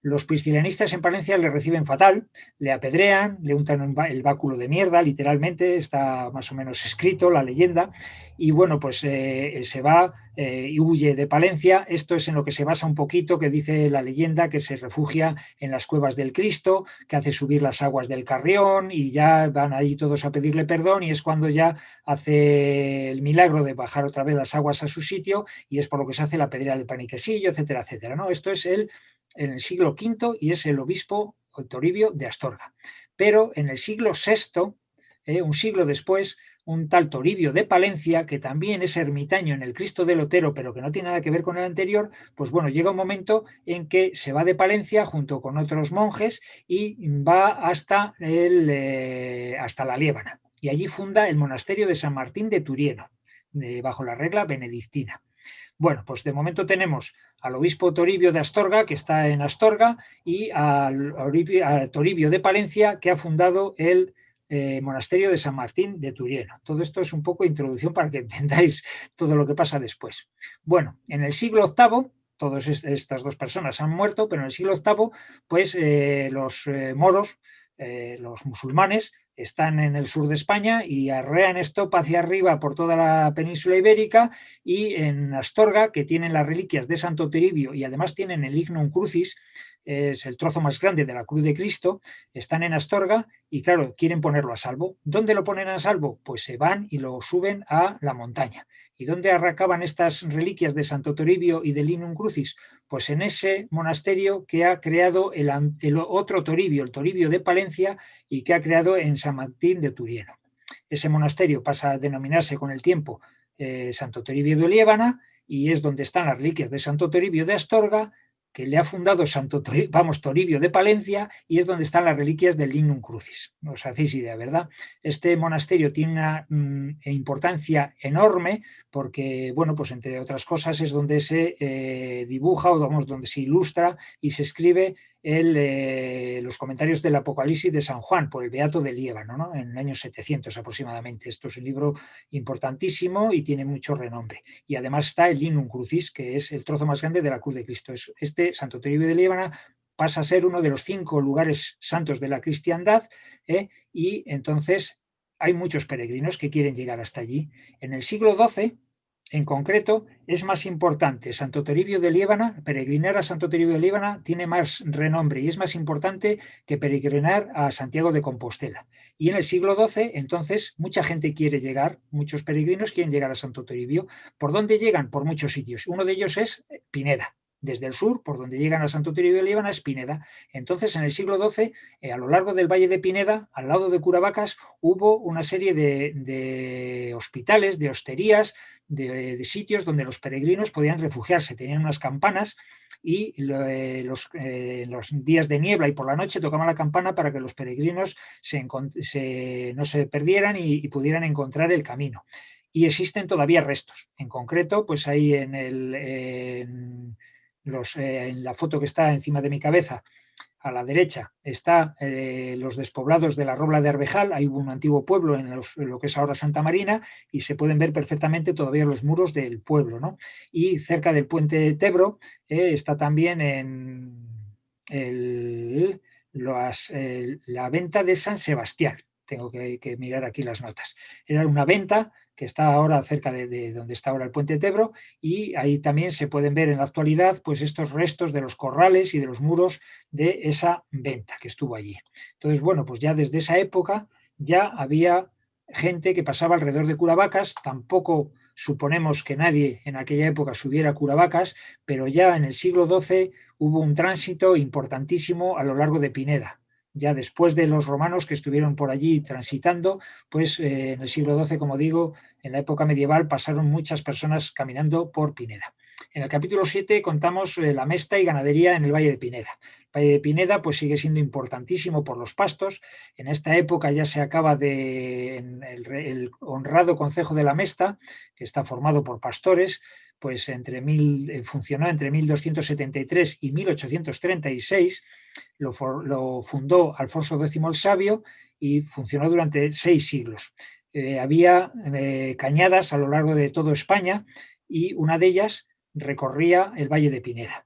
Speaker 2: Los priscilianistas en Palencia le reciben fatal, le apedrean, le untan el báculo de mierda, literalmente, está más o menos escrito la leyenda, y bueno, pues se va y huye de Palencia. Esto es en lo que se basa un poquito, que dice la leyenda, que se refugia en las cuevas del Cristo, que hace subir las aguas del Carrión, y ya van ahí todos a pedirle perdón, y es cuando ya hace el milagro de bajar otra vez las aguas a su sitio, y es por lo que se hace la pedrea del Paniquesillo, etcétera, etcétera, ¿no? Esto es en el siglo V y es el obispo Toribio de Astorga. Pero en el siglo VI, un siglo después, un tal Toribio de Palencia, que también es ermitaño en el Cristo del Otero, pero que no tiene nada que ver con el anterior, pues bueno, llega un momento en que se va de Palencia junto con otros monjes y va hasta la Liébana. Y allí funda el monasterio de San Martín de Turieno, bajo la regla benedictina. Bueno, pues de momento tenemos al obispo Toribio de Astorga, que está en Astorga, y al Toribio de Palencia, que ha fundado el monasterio de San Martín de Turieno. Todo esto es un poco introducción para que entendáis todo lo que pasa después. Bueno, en el siglo VIII, todas estas dos personas han muerto, pero en el siglo VIII, pues los moros, los musulmanes, están en el sur de España y arrean estopa hacia arriba por toda la península ibérica, y en Astorga, que tienen las reliquias de Santo Toribio y además tienen el Lignum Crucis, es el trozo más grande de la cruz de Cristo, están en Astorga y claro, quieren ponerlo a salvo. ¿Dónde lo ponen a salvo? Pues se van y lo suben a la montaña. ¿Y dónde arrancaban estas reliquias de Santo Toribio y de Lignum Crucis? Pues en ese monasterio que ha creado el otro Toribio, el Toribio de Palencia, y que ha creado en San Martín de Turieno. Ese monasterio pasa a denominarse con el tiempo Santo Toribio de Liébana, y es donde están las reliquias de Santo Toribio de Astorga, que le ha fundado Toribio de Palencia, y es donde están las reliquias del Lignum Crucis. Os hacéis idea, ¿verdad? Este monasterio tiene una importancia enorme porque, bueno, pues entre otras cosas es donde se dibuja, o vamos, donde se ilustra y se escribe los comentarios del Apocalipsis de San Juan por el Beato de Liébano, ¿no? En el año 700 aproximadamente. Esto es un libro importantísimo y tiene mucho renombre. Y además está el Lignum Crucis, que es el trozo más grande de la cruz de Cristo. Este Santo Toribio de Liébana pasa a ser uno de los 5 lugares santos de la cristiandad, y entonces hay muchos peregrinos que quieren llegar hasta allí. En el siglo XII, en concreto, es más importante Santo Toribio de Liébana. Peregrinar a Santo Toribio de Liébana tiene más renombre y es más importante que peregrinar a Santiago de Compostela. Y en el siglo XII, entonces, mucha gente quiere llegar, muchos peregrinos quieren llegar a Santo Toribio. ¿Por dónde llegan? Por muchos sitios. Uno de ellos es Pineda. Desde el sur, por donde llegan a Santo Toribio de Liébana, es Pineda. Entonces, en el siglo XII, a lo largo del Valle de Pineda, al lado de Curavacas, hubo una serie de hospitales, de hosterías, de sitios donde los peregrinos podían refugiarse. Tenían unas campanas y los días de niebla y por la noche tocaban la campana para que los peregrinos no se perdieran y pudieran encontrar el camino. Y existen todavía restos. En concreto, pues ahí en la foto que está encima de mi cabeza, a la derecha, está los despoblados de la Robla de Arbejal. Hay un antiguo pueblo en lo que es ahora Santa Marina, y se pueden ver perfectamente todavía los muros del pueblo, ¿no? Y cerca del puente de Tebro está también la venta de San Sebastián. Tengo que mirar aquí las notas. Era una venta que está ahora cerca de donde está ahora el puente de Tebro, y ahí también se pueden ver en la actualidad pues estos restos de los corrales y de los muros de esa venta que estuvo allí. Entonces, bueno, pues ya desde esa época ya había gente que pasaba alrededor de Curavacas. Tampoco suponemos que nadie en aquella época subiera a Curavacas, pero ya en el siglo XII hubo un tránsito importantísimo a lo largo de Pineda. Ya después de los romanos que estuvieron por allí transitando, pues en el siglo XII, como digo, en la época medieval pasaron muchas personas caminando por Pineda. En el capítulo 7 contamos la mesta y ganadería en el Valle de Pineda. El Valle de Pineda pues sigue siendo importantísimo por los pastos. En esta época ya se acaba el honrado concejo de la Mesta, que está formado por pastores, pues funcionó entre 1273 y 1836. Lo fundó Alfonso X el Sabio y funcionó durante 6 siglos. Había cañadas a lo largo de toda España, y una de ellas recorría el Valle de Pineda.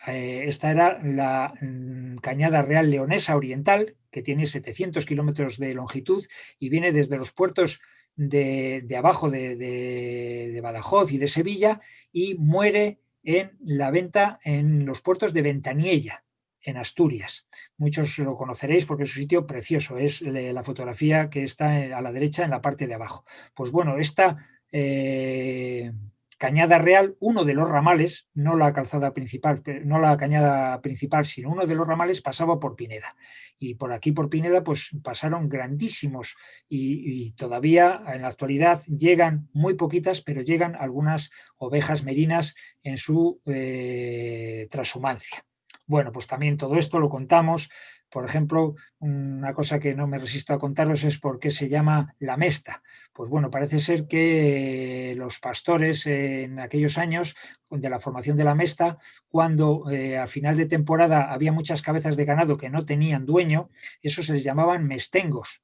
Speaker 2: Esta era la Cañada Real Leonesa Oriental, que tiene 700 kilómetros de longitud y viene desde los puertos de abajo de Badajoz y de Sevilla, y muere en la venta en los puertos de Ventaniella, en Asturias. Muchos lo conoceréis porque es un sitio precioso. Es la fotografía que está a la derecha en la parte de abajo. Pues bueno, esta Cañada Real, uno de los ramales, no la calzada principal, no la cañada principal, sino uno de los ramales pasaba por Pineda. Y por aquí, por Pineda, pues pasaron grandísimos, y todavía en la actualidad llegan muy poquitas, pero llegan algunas ovejas merinas en su trashumancia. Bueno, pues también todo esto lo contamos. Por ejemplo, una cosa que no me resisto a contaros es por qué se llama la Mesta. Pues bueno, parece ser que los pastores en aquellos años de la formación de la Mesta, cuando a final de temporada había muchas cabezas de ganado que no tenían dueño, eso se les llamaban mestengos.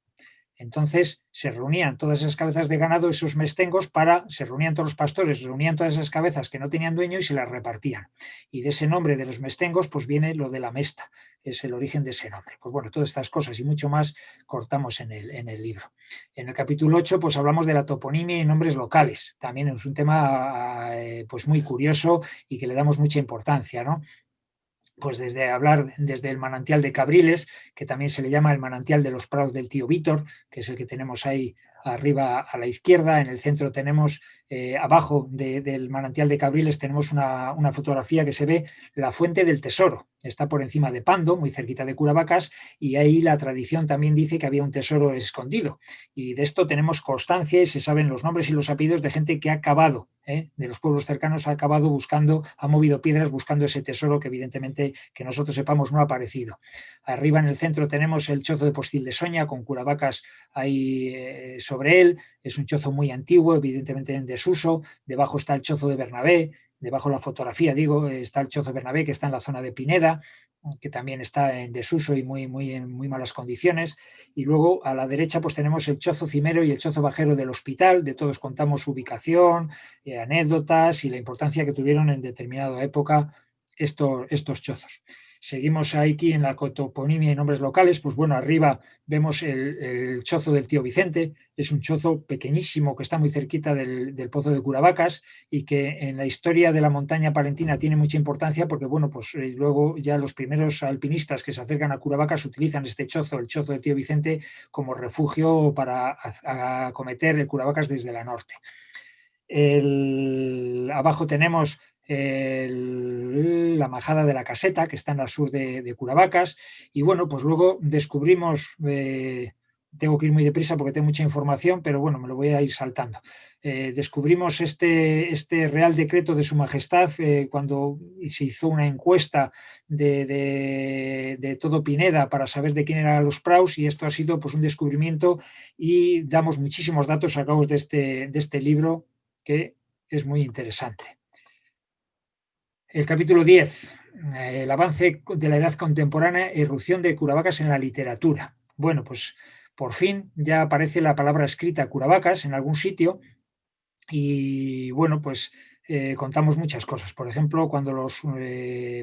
Speaker 2: Entonces se reunían todas esas cabezas de ganado, esos mestengos, se reunían todos los pastores, reunían todas esas cabezas que no tenían dueño y se las repartían. Y de ese nombre de los mestengos pues viene lo de la mesta, es el origen de ese nombre. Pues bueno, todas estas cosas y mucho más cortamos en el libro. En el capítulo 8 pues hablamos de la toponimia y nombres locales. También es un tema pues muy curioso y que le damos mucha importancia, ¿no? Pues desde el manantial de Cabriles, que también se le llama el manantial de los prados del tío Vítor, que es el que tenemos ahí arriba a la izquierda. En el centro tenemos, abajo del manantial de Cabriles, tenemos una fotografía que se ve la fuente del tesoro. Está por encima de Pando, muy cerquita de Curavacas, y ahí la tradición también dice que había un tesoro escondido. Y de esto tenemos constancia y se saben los nombres y los apellidos de gente que ha cavado, de los pueblos cercanos, ha acabado buscando, ha movido piedras buscando ese tesoro que evidentemente que nosotros sepamos no ha aparecido. Arriba en el centro tenemos el chozo de Postil de Soña con Curavacas ahí sobre él. Es un chozo muy antiguo, evidentemente en desuso. Debajo está el chozo de Bernabé. Debajo de la fotografía, digo, está el chozo de Bernabé, que está en la zona de Pineda, que también está en desuso y en muy malas condiciones. Y luego a la derecha pues tenemos el chozo cimero y el chozo bajero del hospital. De todos contamos su ubicación, anécdotas y la importancia que tuvieron en determinada época estos chozos. Seguimos aquí en la toponimia y nombres locales. Pues bueno, arriba vemos el chozo del tío Vicente. Es un chozo pequeñísimo que está muy cerquita del pozo de Curavacas y que en la historia de la montaña palentina tiene mucha importancia porque, bueno, pues luego ya los primeros alpinistas que se acercan a Curavacas utilizan este chozo, el chozo del tío Vicente, como refugio para acometer el Curavacas desde la norte. Abajo tenemos la majada de la Caseta, que está en el sur de Curavacas, y bueno, pues luego descubrimos, tengo que ir muy deprisa porque tengo mucha información, pero bueno, me lo voy a ir saltando. Descubrimos este Real Decreto de Su Majestad cuando se hizo una encuesta de todo Pineda para saber de quién eran los praus, y esto ha sido pues un descubrimiento y damos muchísimos datos sacados de este libro que es muy interesante. El capítulo 10, el avance de la edad contemporánea, irrupción de Curavacas en la literatura. Bueno, pues por fin ya aparece la palabra escrita Curavacas en algún sitio y bueno, pues contamos muchas cosas. Por ejemplo, cuando los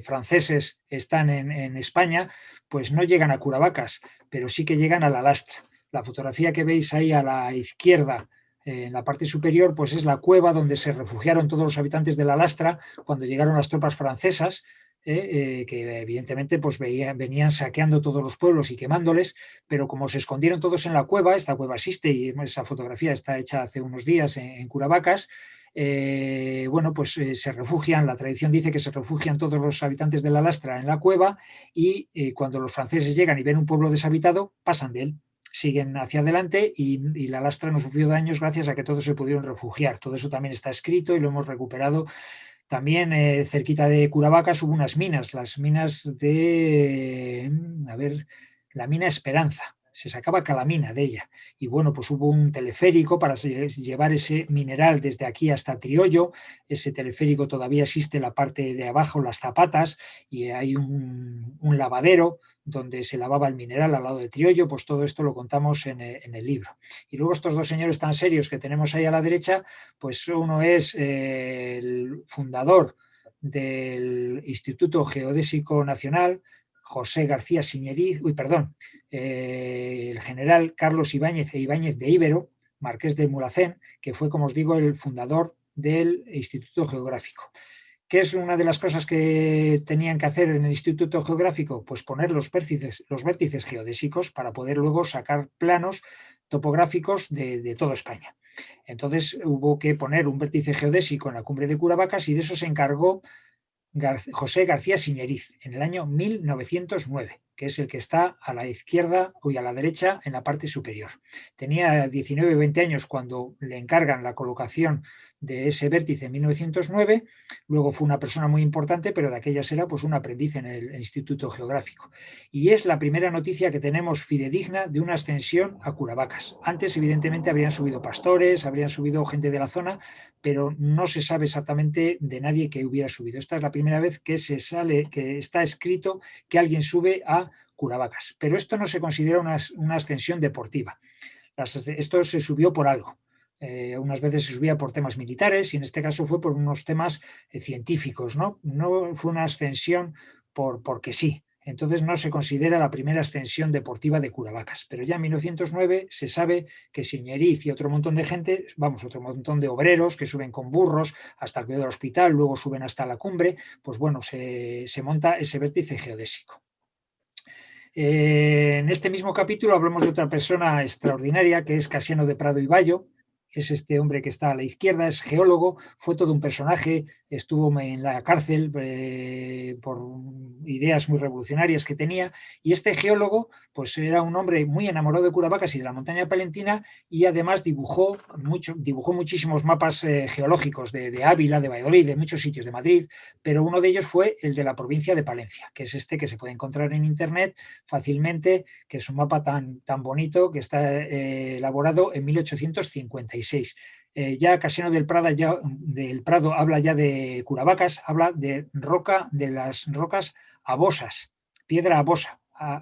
Speaker 2: franceses están en España, pues no llegan a Curavacas, pero sí que llegan a la Lastra. La fotografía que veis ahí a la izquierda, en la parte superior, pues es la cueva donde se refugiaron todos los habitantes de la Lastra cuando llegaron las tropas francesas, que evidentemente pues venían saqueando todos los pueblos y quemándoles, pero como se escondieron todos en la cueva, esta cueva existe y esa fotografía está hecha hace unos días en Curavacas, bueno, pues se refugian, la tradición dice que se refugian todos los habitantes de la Lastra en la cueva y cuando los franceses llegan y ven un pueblo deshabitado, pasan de él. Siguen hacia adelante y la Lastra no sufrió daños gracias a que todos se pudieron refugiar. Todo eso también está escrito y lo hemos recuperado. También cerquita de Curavacas hubo unas minas, las minas de, la mina Esperanza. Se sacaba calamina de ella. Y bueno, pues hubo un teleférico para llevar ese mineral desde aquí hasta Triollo. Ese teleférico todavía existe en la parte de abajo, las Zapatas, y hay un lavadero donde se lavaba el mineral al lado de Triollo. Pues todo esto lo contamos en el libro. Y luego estos dos señores tan serios que tenemos ahí a la derecha, pues uno es el fundador del Instituto Geodésico Nacional, José García Siñeriz, el general Carlos Ibáñez de Ibero, marqués de Mulhacén, que fue, como os digo, el fundador del Instituto Geográfico. ¿Qué es una de las cosas que tenían que hacer en el Instituto Geográfico? Pues poner los vértices geodésicos para poder luego sacar planos topográficos de toda España. Entonces hubo que poner un vértice geodésico en la cumbre de Curavacas y de eso se encargó José García Siñeriz en el año 1909, que es el que está a la izquierda y a la derecha en la parte superior. Tenía 19 o 20 años cuando le encargan la colocación de ese vértice en 1909, luego fue una persona muy importante, pero de aquellas era pues un aprendiz en el Instituto Geográfico. Y es la primera noticia que tenemos fidedigna de una ascensión a Curavacas. Antes, evidentemente, habrían subido pastores, habrían subido gente de la zona, pero no se sabe exactamente de nadie que hubiera subido. Esta es la primera vez que que está escrito que alguien sube a Curavacas. Pero esto no se considera una ascensión deportiva. Esto se subió por algo. Unas veces se subía por temas militares y en este caso fue por unos temas científicos, ¿no? No fue una ascensión porque sí. Entonces no se considera la primera ascensión deportiva de Curavacas. Pero ya en 1909 se sabe que Siñeriz y otro montón de gente, vamos, otro montón de obreros que suben con burros hasta el pie del hospital, luego suben hasta la cumbre, pues bueno, se monta ese vértice geodésico. En este mismo capítulo hablamos de otra persona extraordinaria que es Casiano de Prado y Bayo. Es este hombre que está a la izquierda, es geólogo, fue todo un personaje, estuvo en la cárcel por ideas muy revolucionarias que tenía, y este geólogo pues era un hombre muy enamorado de Curavacas y de la montaña palentina, y además dibujó muchísimos mapas geológicos de Ávila, de Valladolid, de muchos sitios de Madrid, pero uno de ellos fue el de la provincia de Palencia, que es este que se puede encontrar en internet fácilmente, que es un mapa tan bonito que está elaborado en 1856. Ya Casiano del Prado habla ya de Curavacas, habla de las rocas abosas, piedra abosa.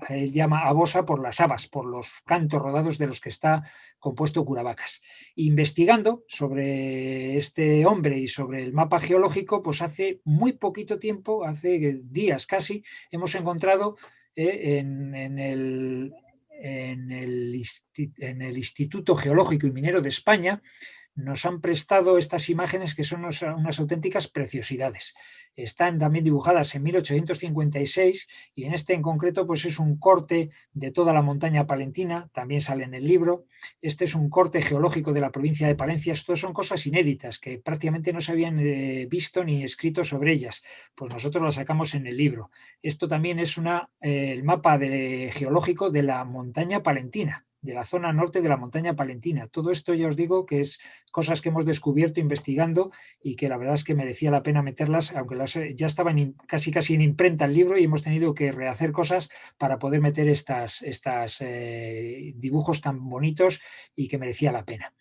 Speaker 2: Él llama abosa por las habas, por los cantos rodados de los que está compuesto Curavacas. Investigando sobre este hombre y sobre el mapa geológico, pues hace muy poquito tiempo, hace días casi, hemos encontrado en el Instituto Geológico y Minero de España, nos han prestado estas imágenes que son unas auténticas preciosidades. Están también dibujadas en 1856 y en este en concreto pues es un corte de toda la montaña palentina, también sale en el libro. Este es un corte geológico de la provincia de Palencia. Esto son cosas inéditas que prácticamente no se habían visto ni escrito sobre ellas, pues nosotros las sacamos en el libro. Esto también es el mapa geológico de la montaña palentina, de la zona norte de la montaña palentina. Todo esto ya os digo que es cosas que hemos descubierto investigando y que la verdad es que merecía la pena meterlas, aunque ya estaban casi en imprenta el libro y hemos tenido que rehacer cosas para poder meter estas dibujos tan bonitos y que merecía la pena.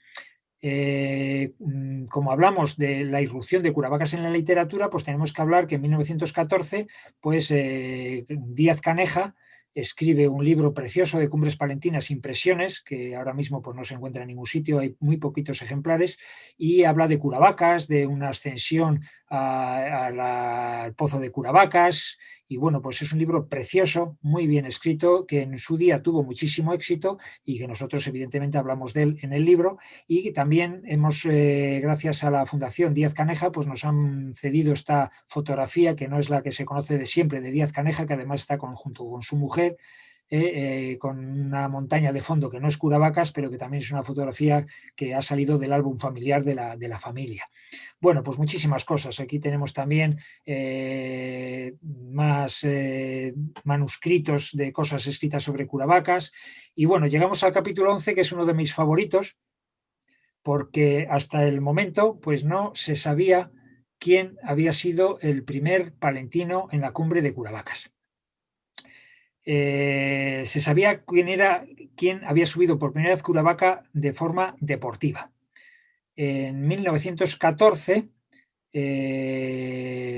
Speaker 2: Como hablamos de la irrupción de Curavacas en la literatura, pues tenemos que hablar que en 1914 pues, Díaz Caneja escribe un libro precioso de Cumbres Palentinas, Impresiones, que ahora mismo pues, no se encuentra en ningún sitio, hay muy poquitos ejemplares, y habla de Curavacas, de una ascensión al pozo de Curavacas, y bueno, pues es un libro precioso, muy bien escrito, que en su día tuvo muchísimo éxito y que nosotros evidentemente hablamos de él en el libro, y también hemos, gracias a la Fundación Díaz Caneja, pues nos han cedido esta fotografía, que no es la que se conoce de siempre, de Díaz Caneja, que además está junto con su mujer, con una montaña de fondo que no es Curavacas, pero que también es una fotografía que ha salido del álbum familiar de la familia. Bueno, pues muchísimas cosas. Aquí tenemos también más manuscritos de cosas escritas sobre Curavacas. Y bueno, llegamos al capítulo 11, que es uno de mis favoritos, porque hasta el momento pues no se sabía quién había sido el primer palentino en la cumbre de Curavacas. Se sabía quién había subido por primera vez Curavaca de forma deportiva. En 1914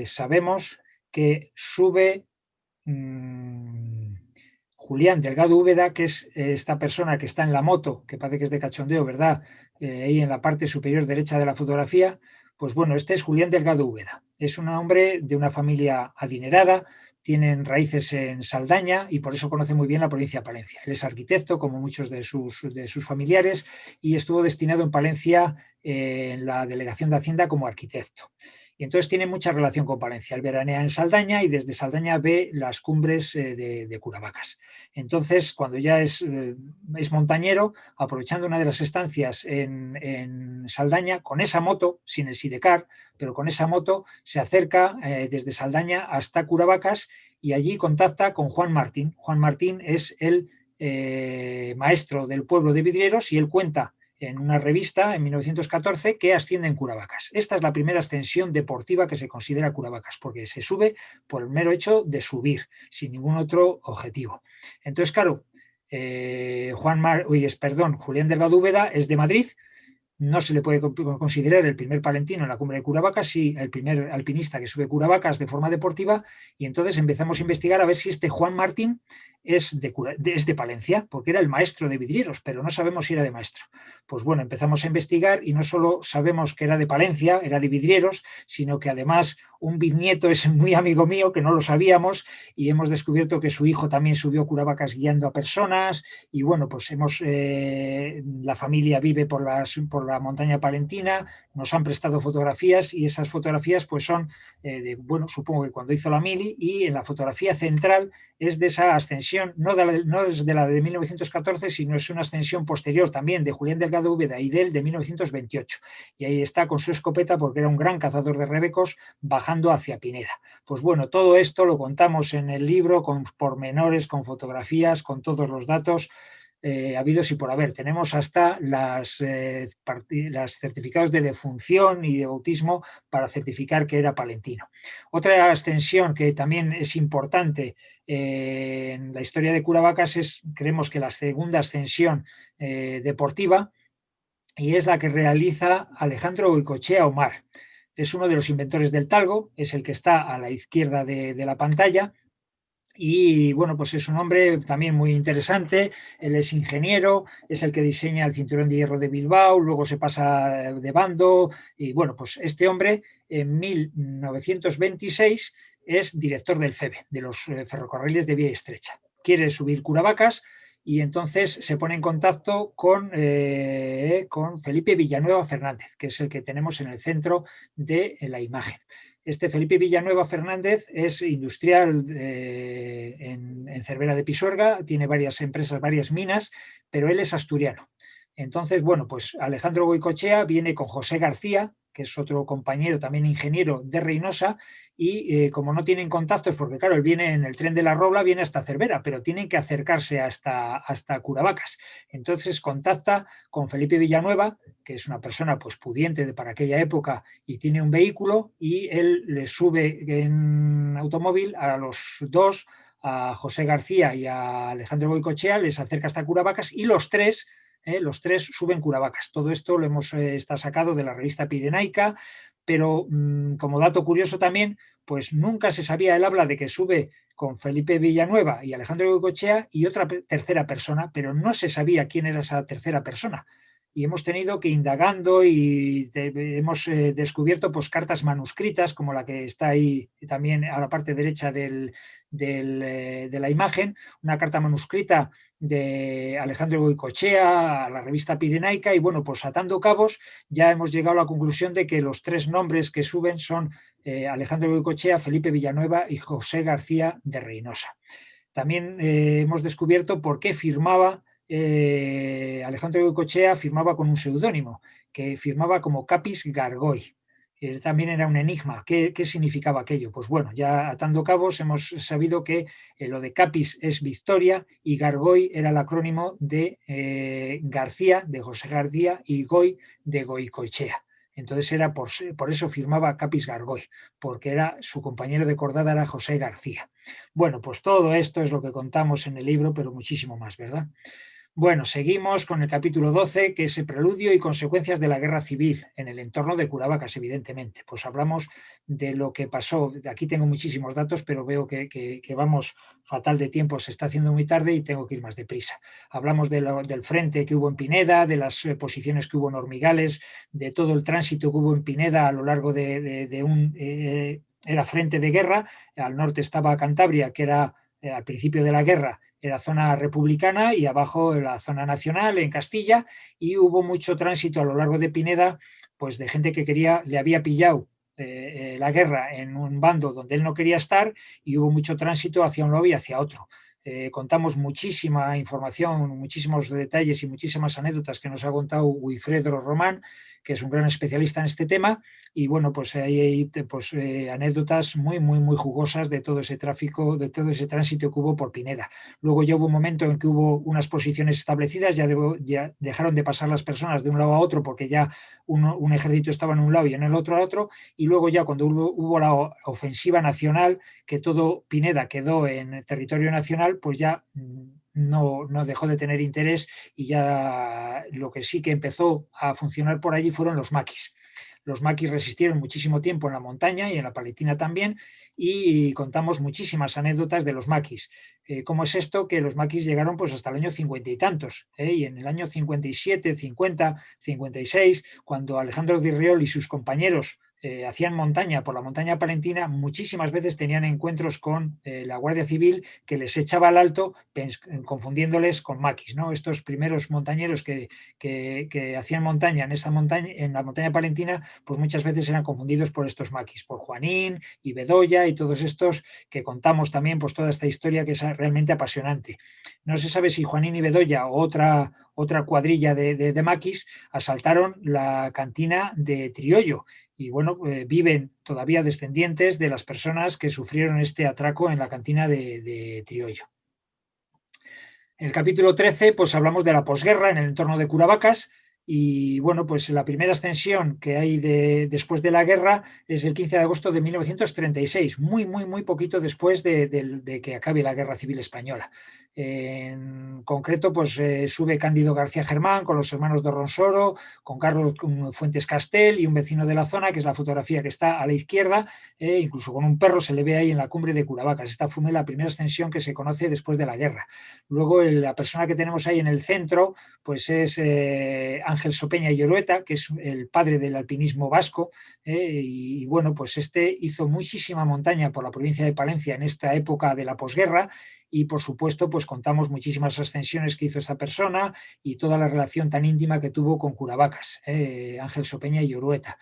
Speaker 2: sabemos que sube Julián Delgado Úbeda, que es esta persona que está en la moto, que parece que es de cachondeo, ¿verdad? Ahí en la parte superior derecha de la fotografía. Pues bueno, este es Julián Delgado Úbeda. Es un hombre de una familia adinerada, tienen raíces en Saldaña y por eso conoce muy bien la provincia de Palencia. Él es arquitecto, como muchos de sus familiares, y estuvo destinado en Palencia en la Delegación de Hacienda como arquitecto. Y entonces tiene mucha relación con Palencia. Él veranea en Saldaña y desde Saldaña ve las cumbres de Curavacas. Entonces, cuando ya es montañero, aprovechando una de las estancias en Saldaña, con esa moto, sin el sidecar, pero con esa moto se acerca desde Saldaña hasta Curavacas y allí contacta con Juan Martín. Juan Martín es el maestro del pueblo de Vidrieros y él cuenta en una revista en 1914 que asciende en Curavacas. Esta es la primera ascensión deportiva que se considera Curavacas, porque se sube por el mero hecho de subir, sin ningún otro objetivo. Entonces, claro, Julián Delgado Úbeda es de Madrid, no se le puede considerar el primer palentino en la cumbre de Curavacas, sí el primer alpinista que sube Curavacas de forma deportiva, y entonces empezamos a investigar a ver si este Juan Martín es de Palencia, porque era el maestro de vidrieros, pero no sabemos si era de maestro. Pues bueno, empezamos a investigar y no solo sabemos que era de Palencia, era de vidrieros, sino que además un bisnieto es muy amigo mío, que no lo sabíamos, y hemos descubierto que su hijo también subió Curavacas guiando a personas, y bueno, pues la familia vive por la montaña palentina, nos han prestado fotografías y esas fotografías pues son, bueno, supongo que cuando hizo la mili, y en la fotografía central es de esa ascensión, no es de la de 1914, sino es una ascensión posterior también de Julián Delgado Úbeda y de 1928. Y ahí está con su escopeta porque era un gran cazador de rebecos bajando hacia Pineda. Pues bueno, todo esto lo contamos en el libro con pormenores, con fotografías, con todos los datos habidos y por haber. Tenemos hasta las certificados de defunción y de bautismo para certificar que era palentino. Otra ascensión que también es importante en la historia de Curavacas creemos que la segunda ascensión deportiva, y es la que realiza Alejandro Goicoechea Omar. Es uno de los inventores del talgo, es el que está a la izquierda de la pantalla. Y bueno, pues es un hombre también muy interesante. Él es ingeniero, es el que diseña el cinturón de hierro de Bilbao, luego se pasa de bando. Y bueno, pues este hombre en 1926 es director del FEBE, de los ferrocarriles de vía estrecha. Quiere subir Curavacas y entonces se pone en contacto con Felipe Villanueva Fernández, que es el que tenemos en el centro de la imagen. Este Felipe Villanueva Fernández es industrial en Cervera de Pisuerga, tiene varias empresas, varias minas, pero él es asturiano. Entonces, bueno, pues Alejandro Goicoechea viene con José García, que es otro compañero, también ingeniero de Reynosa, y como no tienen contactos, porque claro, él viene en el tren de la Robla, viene hasta Cervera, pero tienen que acercarse hasta Curavacas. Entonces contacta con Felipe Villanueva, que es una persona pues pudiente para aquella época y tiene un vehículo, y él le sube en automóvil a los dos, a José García y a Alejandro Goicoechea, les acerca hasta Curavacas y los tres suben Curavacas. Todo esto lo está sacado de la revista Pirenaica, pero como dato curioso también, pues nunca se sabía, él habla de que sube con Felipe Villanueva y Alejandro Goicoechea y otra tercera persona, pero no se sabía quién era esa tercera persona. Y hemos tenido que indagando y hemos descubierto pues cartas manuscritas, como la que está ahí también a la parte derecha de la imagen, una carta manuscrita de Alejandro Goicoechea a la revista Pirenaica, y bueno, pues atando cabos ya hemos llegado a la conclusión de que los tres nombres que suben son Alejandro Goicoechea, Felipe Villanueva y José García de Reynosa. También hemos descubierto por qué firmaba Alejandro Goicoechea, firmaba con un seudónimo, que firmaba como Capis Gargoy. También era un enigma. ¿Qué significaba aquello? Pues bueno, ya atando cabos hemos sabido que lo de Capis es Victoria y Gargoy era el acrónimo de García, de José García, y Goy, de Goicoechea. Entonces era por eso firmaba Capis Gargoy, porque era su compañero de cordada era José García. Bueno, pues todo esto es lo que contamos en el libro, pero muchísimo más, ¿verdad? Bueno, seguimos con el capítulo 12, que es el preludio y consecuencias de la guerra civil en el entorno de Curavacas, evidentemente. Pues hablamos de lo que pasó. Aquí tengo muchísimos datos, pero veo que vamos fatal de tiempo, se está haciendo muy tarde y tengo que ir más deprisa. Hablamos del frente que hubo en Pineda, de las posiciones que hubo en Hormigales, de todo el tránsito que hubo en Pineda a lo largo de un... era frente de guerra. Al norte estaba Cantabria, que era al principio de la guerra, era zona republicana, y abajo la zona nacional en Castilla, y hubo mucho tránsito a lo largo de Pineda, pues de gente que le había pillado la guerra en un bando donde él no quería estar, y hubo mucho tránsito hacia un lado y hacia otro. Contamos muchísima información, muchísimos detalles y muchísimas anécdotas que nos ha contado Wilfredo Román, que es un gran especialista en este tema, y bueno, pues hay anécdotas muy, muy, muy jugosas de todo ese tráfico, de todo ese tránsito que hubo por Pineda. Luego ya hubo un momento en que hubo unas posiciones establecidas, ya dejaron de pasar las personas de un lado a otro, porque ya un ejército estaba en un lado y en el otro al otro, y luego ya cuando hubo la ofensiva nacional, que todo Pineda quedó en territorio nacional, pues ya no dejó de tener interés, y ya lo que sí que empezó a funcionar por allí fueron los maquis. Los maquis resistieron muchísimo tiempo en la montaña y en la Palentina también, y contamos muchísimas anécdotas de los maquis. ¿Cómo es esto? Que los maquis llegaron pues hasta el año 50 y tantos, y en el año 57, 50, 56, cuando Alejandro Di Riol y sus compañeros hacían montaña por la montaña palentina, muchísimas veces tenían encuentros con la Guardia Civil, que les echaba al alto confundiéndoles con maquis, ¿no? Estos primeros montañeros que hacían montaña en la montaña palentina, pues muchas veces eran confundidos por estos maquis, por Juanín y Bedoya y todos estos que contamos también, pues toda esta historia que es realmente apasionante. No se sabe si Juanín y Bedoya o otra cuadrilla de maquis asaltaron la cantina de Triollo, y bueno, viven todavía descendientes de las personas que sufrieron este atraco en la cantina de Triollo. En el capítulo 13 pues hablamos de la posguerra en el entorno de Curavacas, y bueno, pues la primera ascensión que hay después de la guerra es el 15 de agosto de 1936, muy poquito después de que acabe la Guerra Civil Española. En concreto, pues sube Cándido García Germán con los hermanos de Ronsoro, con Carlos Fuentes Castel y un vecino de la zona, que es la fotografía que está a la izquierda, incluso con un perro se le ve ahí en la cumbre de Curavacas. Esta fue la primera ascensión que se conoce después de la guerra. Luego la persona que tenemos ahí en el centro pues es Ángel Sopeña y Orueta, que es el padre del alpinismo vasco, y bueno, pues este hizo muchísima montaña por la provincia de Palencia en esta época de la posguerra, y por supuesto pues contamos muchísimas ascensiones que hizo esta persona y toda la relación tan íntima que tuvo con Curavacas, Ángel Sopeña y Orueta.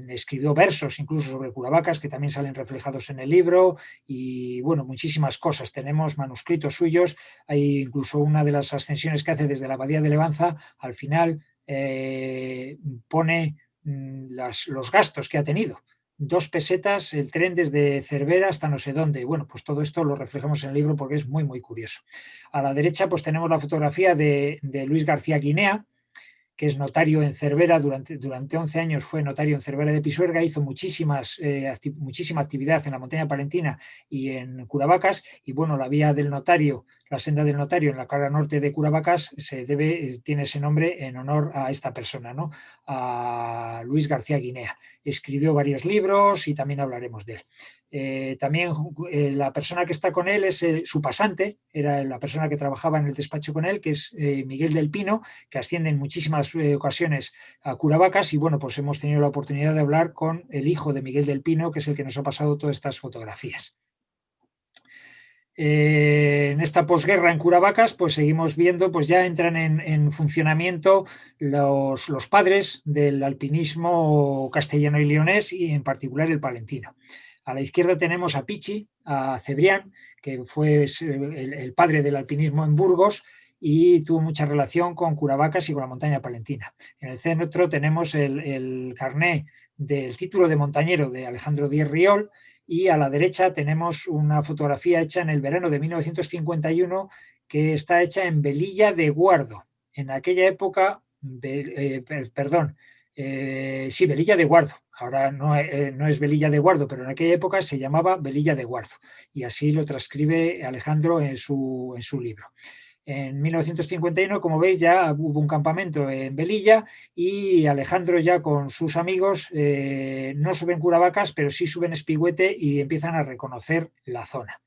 Speaker 2: Escribió versos incluso sobre Curavacas que también salen reflejados en el libro, y bueno, muchísimas cosas. Tenemos manuscritos suyos, hay incluso una de las ascensiones que hace desde la Abadía de Levanza, al final pone los gastos que ha tenido. 2 pesetas el tren desde Cervera hasta no sé dónde. Bueno, pues todo esto lo reflejamos en el libro porque es muy curioso. A la derecha pues tenemos la fotografía de Luis García Guinea, que es notario en Cervera, durante 11 años fue notario en Cervera de Pisuerga, hizo muchísima actividad en la montaña palentina y en Curavacas, y bueno, la vía del notario, la senda del notario en la cara norte de Curavacas tiene ese nombre en honor a esta persona, ¿no? A Luis García Guinea. Escribió varios libros y también hablaremos de él. También la persona que está con él es su pasante, era la persona que trabajaba en el despacho con él, que es Miguel del Pino, que asciende en muchísimas ocasiones a Curavacas, y bueno, pues hemos tenido la oportunidad de hablar con el hijo de Miguel del Pino, que es el que nos ha pasado todas estas fotografías. En esta posguerra en Curavacas pues seguimos viendo, pues ya entran en funcionamiento los padres del alpinismo castellano y leonés, y en particular el palentino. A la izquierda tenemos a Pichi, a Cebrián, que fue el padre del alpinismo en Burgos y tuvo mucha relación con Curavacas y con la montaña palentina. En el centro tenemos el carné del título de montañero de Alejandro Di Riol, y a la derecha tenemos una fotografía hecha en el verano de 1951 que está hecha en Velilla de Guardo. En aquella época, sí, Velilla de Guardo. Ahora no es Velilla de Guardo, pero en aquella época se llamaba Velilla de Guardo, y así lo transcribe Alejandro en su libro. En 1951, como veis, ya hubo un campamento en Velilla, y Alejandro ya con sus amigos no suben Curavacas, pero sí suben Espigüete y empiezan a reconocer la zona.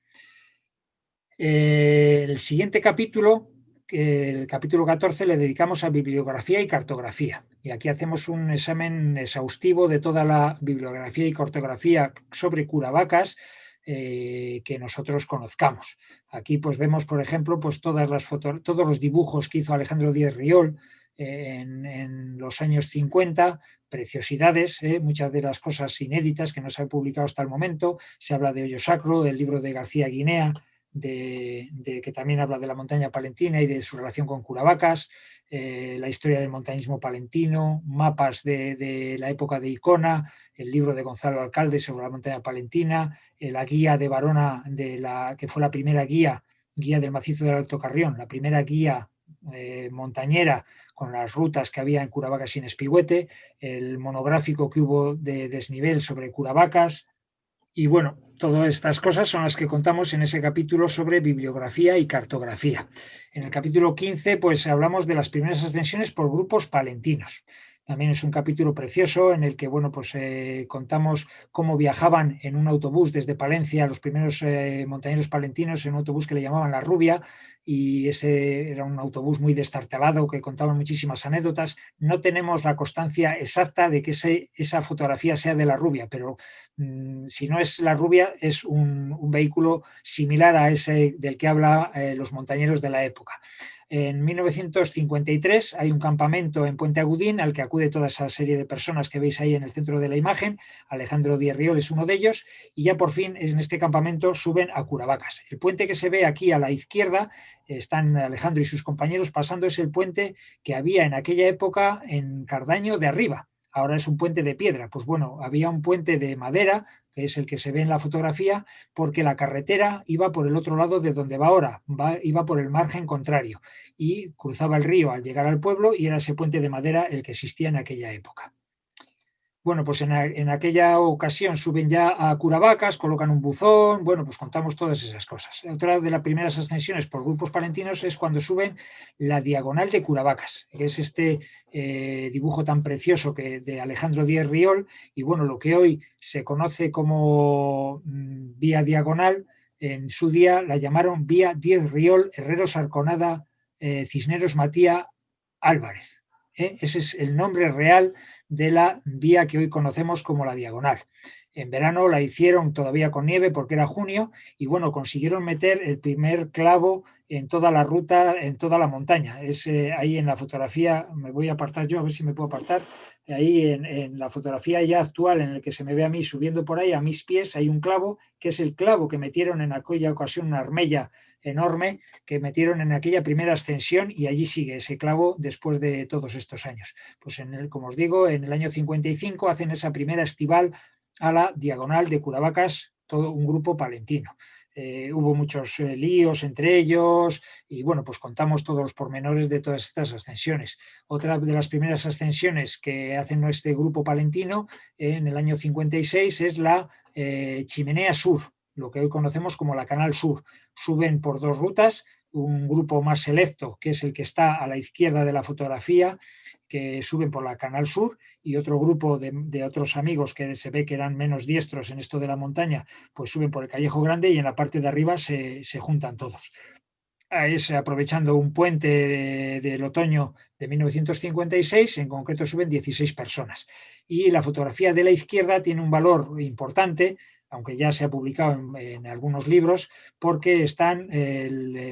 Speaker 2: El siguiente capítulo, el capítulo 14, le dedicamos a bibliografía y cartografía. Y aquí hacemos un examen exhaustivo de toda la bibliografía y cartografía sobre Curavacas que nosotros conozcamos. Aquí pues vemos, por ejemplo, pues todos los dibujos que hizo Alejandro Di Riol en los años 50, preciosidades, muchas de las cosas inéditas que no se han publicado hasta el momento. Se habla de Hoyo Sacro, del libro de García Guinea, que también habla de la montaña palentina y de su relación con Curavacas, la historia del montañismo palentino, mapas de la época de Icona, el libro de Gonzalo Alcalde sobre la montaña palentina, la guía de Barona, que fue la primera guía del macizo del Alto Carrión, la primera guía montañera con las rutas que había en Curavacas y en Espigüete, el monográfico que hubo de desnivel sobre Curavacas. Y bueno, todas estas cosas son las que contamos en ese capítulo sobre bibliografía y cartografía. En el capítulo 15 pues hablamos de las primeras ascensiones por grupos palentinos. También es un capítulo precioso en el que, bueno, pues contamos cómo viajaban en un autobús desde Palencia los primeros montañeros palentinos en un autobús que le llamaban La Rubia, y ese era un autobús muy destartalado que contaba muchísimas anécdotas. No tenemos la constancia exacta de que esa fotografía sea de La Rubia, pero si no es La Rubia, es un vehículo similar a ese del que habla los montañeros de la época. En 1953 hay un campamento en Puente Agudín al que acude toda esa serie de personas que veis ahí en el centro de la imagen. Alejandro Díez Riol es uno de ellos, y ya por fin en este campamento suben a Curavacas. El puente que se ve aquí a la izquierda, están Alejandro y sus compañeros pasando, es el puente que había en aquella época en Cardaño de Arriba. Ahora es un puente de piedra. Pues bueno, había un puente de madera, que es el que se ve en la fotografía, porque la carretera iba por el otro lado de donde va ahora, iba por el margen contrario y cruzaba el río al llegar al pueblo, y era ese puente de madera el que existía en aquella época. Bueno, pues en aquella ocasión suben ya a Curavacas, colocan un buzón, bueno, pues contamos todas esas cosas. Otra de las primeras ascensiones por grupos palentinos es cuando suben la diagonal de Curavacas, que es este dibujo tan precioso de Alejandro Díez Riol, y bueno, lo que hoy se conoce como vía diagonal, en su día la llamaron vía Díez Riol, Herreros Arconada, Cisneros Matía Álvarez. Ese es el nombre real de la vía que hoy conocemos como la diagonal. En verano la hicieron todavía con nieve porque era junio, y bueno, consiguieron meter el primer clavo en toda la ruta, en toda la montaña. Es ahí en la fotografía, me voy a apartar yo, a ver si me puedo apartar. Ahí en la fotografía ya actual, en el que se me ve a mí subiendo por ahí, a mis pies hay un clavo, que es el clavo que metieron en aquella ocasión, una armella enorme que metieron en aquella primera ascensión, y allí sigue ese clavo después de todos estos años. Pues como os digo, en el año 55 hacen esa primera estival a la diagonal de Curavacas, todo un grupo palentino. Hubo muchos líos entre ellos, y bueno, pues contamos todos los pormenores de todas estas ascensiones. Otra de las primeras ascensiones que hacen este grupo palentino en el año 56 es la Chimenea Sur, lo que hoy conocemos como la Canal Sur. Suben por dos rutas, un grupo más selecto, que es el que está a la izquierda de la fotografía, que suben por la Canal Sur, y otro grupo de otros amigos que se ve que eran menos diestros en esto de la montaña, pues suben por el Callejo Grande, y en la parte de arriba se juntan todos. Es aprovechando un puente del otoño de 1956, en concreto suben 16 personas. Y la fotografía de la izquierda tiene un valor importante, aunque ya se ha publicado en algunos libros, porque están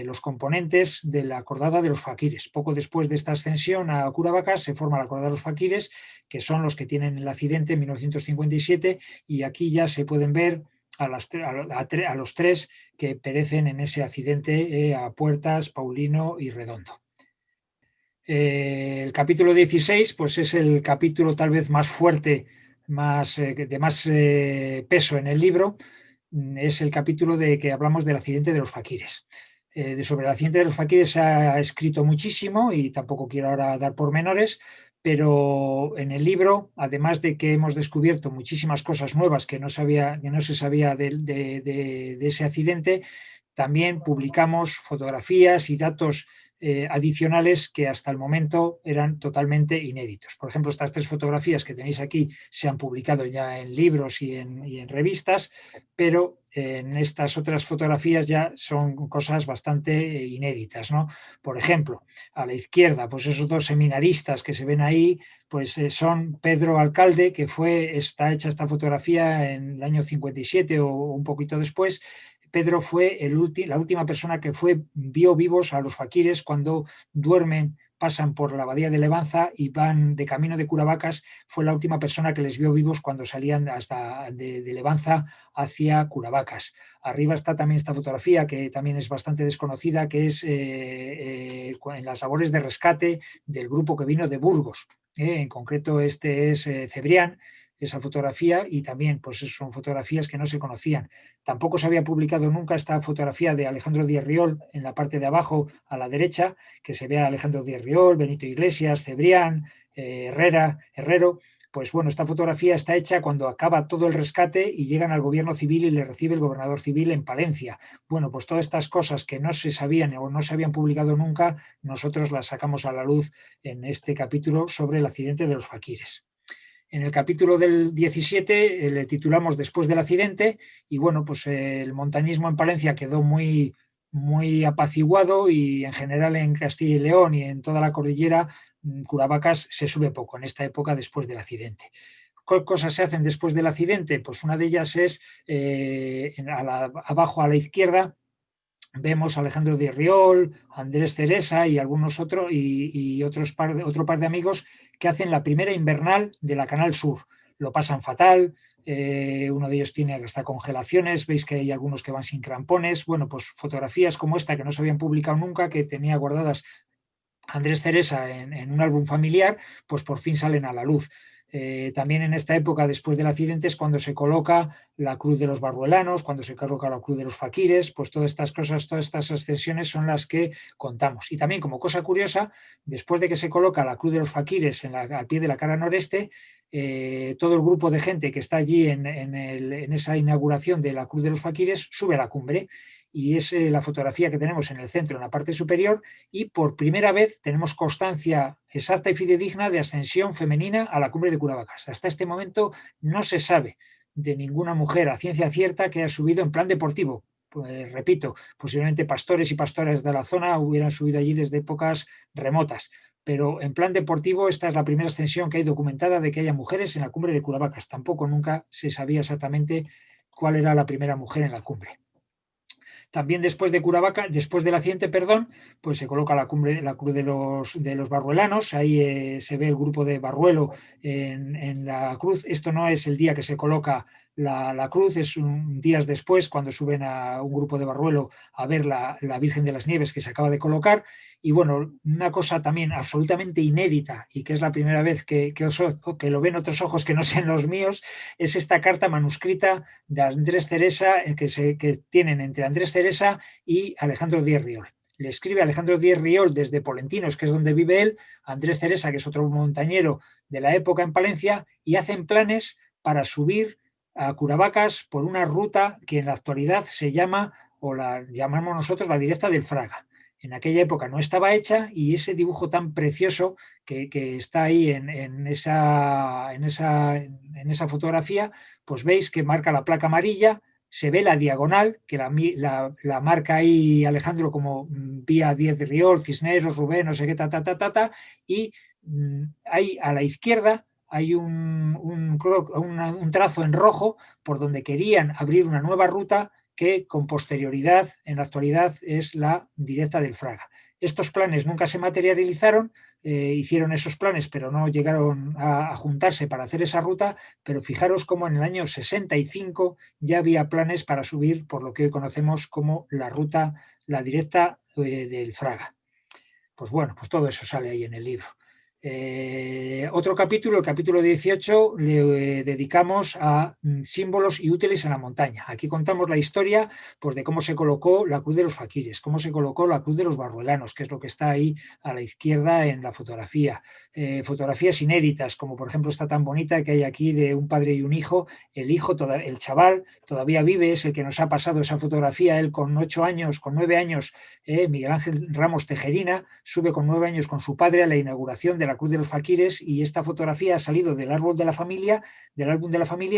Speaker 2: los componentes de la Cordada de los Faquires. Poco después de esta ascensión a Curavacas se forma la Cordada de los Faquires, que son los que tienen el accidente en 1957, y aquí ya se pueden ver a los tres que perecen en ese accidente, a Puertas, Paulino y Redondo. El capítulo 16 pues es el capítulo tal vez más fuerte, de más peso en el libro. Es el capítulo de que hablamos del accidente de los Faquires. Sobre el accidente de los Faquires se ha escrito muchísimo, y tampoco quiero ahora dar pormenores, pero en el libro, además de que hemos descubierto muchísimas cosas nuevas que no se sabía de ese accidente, también publicamos fotografías y datos adicionales que hasta el momento eran totalmente inéditos. Por ejemplo, estas tres fotografías que tenéis aquí se han publicado ya en libros y en revistas, pero en estas otras fotografías ya son cosas bastante inéditas, ¿no? Por ejemplo, a la izquierda, pues esos dos seminaristas que se ven ahí, pues son Pedro Alcalde, que está hecha esta fotografía en el año 57 o un poquito después. Pedro fue la última persona que vio vivos a los faquires cuando duermen, pasan por la abadía de Levanza y van de camino de Curavacas. Fue la última persona que les vio vivos cuando salían hasta de Levanza hacia Curavacas. Arriba está también esta fotografía, que también es bastante desconocida, que es en las labores de rescate del grupo que vino de Burgos. En concreto este es Cebrián, esa fotografía, y también pues son fotografías que no se conocían. Tampoco se había publicado nunca esta fotografía de Alejandro Díez Riol en la parte de abajo a la derecha, que se ve a Alejandro Díez Riol, Benito Iglesias, Cebrián, Herrero, Pues bueno, esta fotografía está hecha cuando acaba todo el rescate y llegan al gobierno civil y le recibe el gobernador civil en Palencia. Bueno, pues todas estas cosas que no se sabían o no se habían publicado nunca, nosotros las sacamos a la luz en este capítulo sobre el accidente de los faquires. En el capítulo del 17 le titulamos Después del accidente y bueno, pues el montañismo en Palencia quedó muy, muy apaciguado y en general en Castilla y León y en toda la cordillera Curavacas se sube poco en esta época después del accidente. ¿Qué cosas se hacen después del accidente? Pues una de ellas es abajo a la izquierda vemos a Alejandro Díez Riol, Andrés Ceresa y algunos otros y otro par de amigos que hacen la primera invernal de la Canal Sur. Lo pasan fatal, uno de ellos tiene hasta congelaciones, veis que hay algunos que van sin crampones. Bueno, pues fotografías como esta que no se habían publicado nunca, que tenía guardadas Andrés Ceresa en un álbum familiar, pues por fin salen a la luz. También en esta época, después del accidente, es cuando se coloca la cruz de los barruelanos, cuando se coloca la cruz de los faquires, pues todas estas cosas, todas estas ascensiones son las que contamos. Y también, como cosa curiosa, después de que se coloca la cruz de los faquires al pie de la cara noreste, todo el grupo de gente que está allí en esa inauguración de la cruz de los faquires sube a la cumbre. Y es la fotografía que tenemos en el centro, en la parte superior, y por primera vez tenemos constancia exacta y fidedigna de ascensión femenina a la cumbre de Curavacas. Hasta este momento no se sabe de ninguna mujer a ciencia cierta que haya subido en plan deportivo. Pues, repito, posiblemente pastores y pastoras de la zona hubieran subido allí desde épocas remotas, pero en plan deportivo esta es la primera ascensión que hay documentada de que haya mujeres en la cumbre de Curavacas. Tampoco nunca se sabía exactamente cuál era la primera mujer en la cumbre. También después de Curavacas, después del accidente, perdón, pues se coloca la cruz de los barruelanos. Ahí se ve el grupo de Barruelo en la cruz. Esto no es el día que se coloca la cruz, es días después cuando suben a un grupo de Barruelo a ver la Virgen de las Nieves que se acaba de colocar. Y bueno, una cosa también absolutamente inédita y que es la primera vez que lo ven otros ojos que no sean los míos, es esta carta manuscrita de Andrés Ceresa que tienen entre Andrés Ceresa y Alejandro Díez Riol. Le escribe Alejandro Díez Riol desde Polentinos, que es donde vive él, Andrés Ceresa, que es otro montañero de la época en Palencia, y hacen planes para subir a Curavacas por una ruta que en la actualidad se llama, o la llamamos nosotros, la directa del Fraga. En aquella época no estaba hecha y ese dibujo tan precioso que está ahí en esa fotografía, pues veis que marca la placa amarilla, se ve la diagonal, que la marca ahí Alejandro como vía Díez Riol, Cisneros, Rubén, no sé qué, y hay a la izquierda hay un trazo en rojo por donde querían abrir una nueva ruta que con posterioridad, en la actualidad, es la directa del Fraga. Estos planes nunca se materializaron, hicieron esos planes, pero no llegaron a juntarse para hacer esa ruta, pero fijaros cómo en el año 65 ya había planes para subir por lo que hoy conocemos como la ruta, la directa del Fraga. Pues bueno, pues todo eso sale ahí en el libro. Otro capítulo, el capítulo 18, le dedicamos a símbolos y útiles en la montaña. Aquí contamos la historia pues, de cómo se colocó la cruz de los faquires, cómo se colocó la cruz de los barruelanos, que es lo que está ahí a la izquierda en la fotografía. Fotografías inéditas, como por ejemplo esta tan bonita que hay aquí de un padre y un hijo. El chaval todavía vive, es el que nos ha pasado esa fotografía, él con 9 años, Miguel Ángel Ramos Tejerina, sube con 9 años con su padre a la inauguración de la Cruz de los Faquires y esta fotografía ha salido del álbum de la familia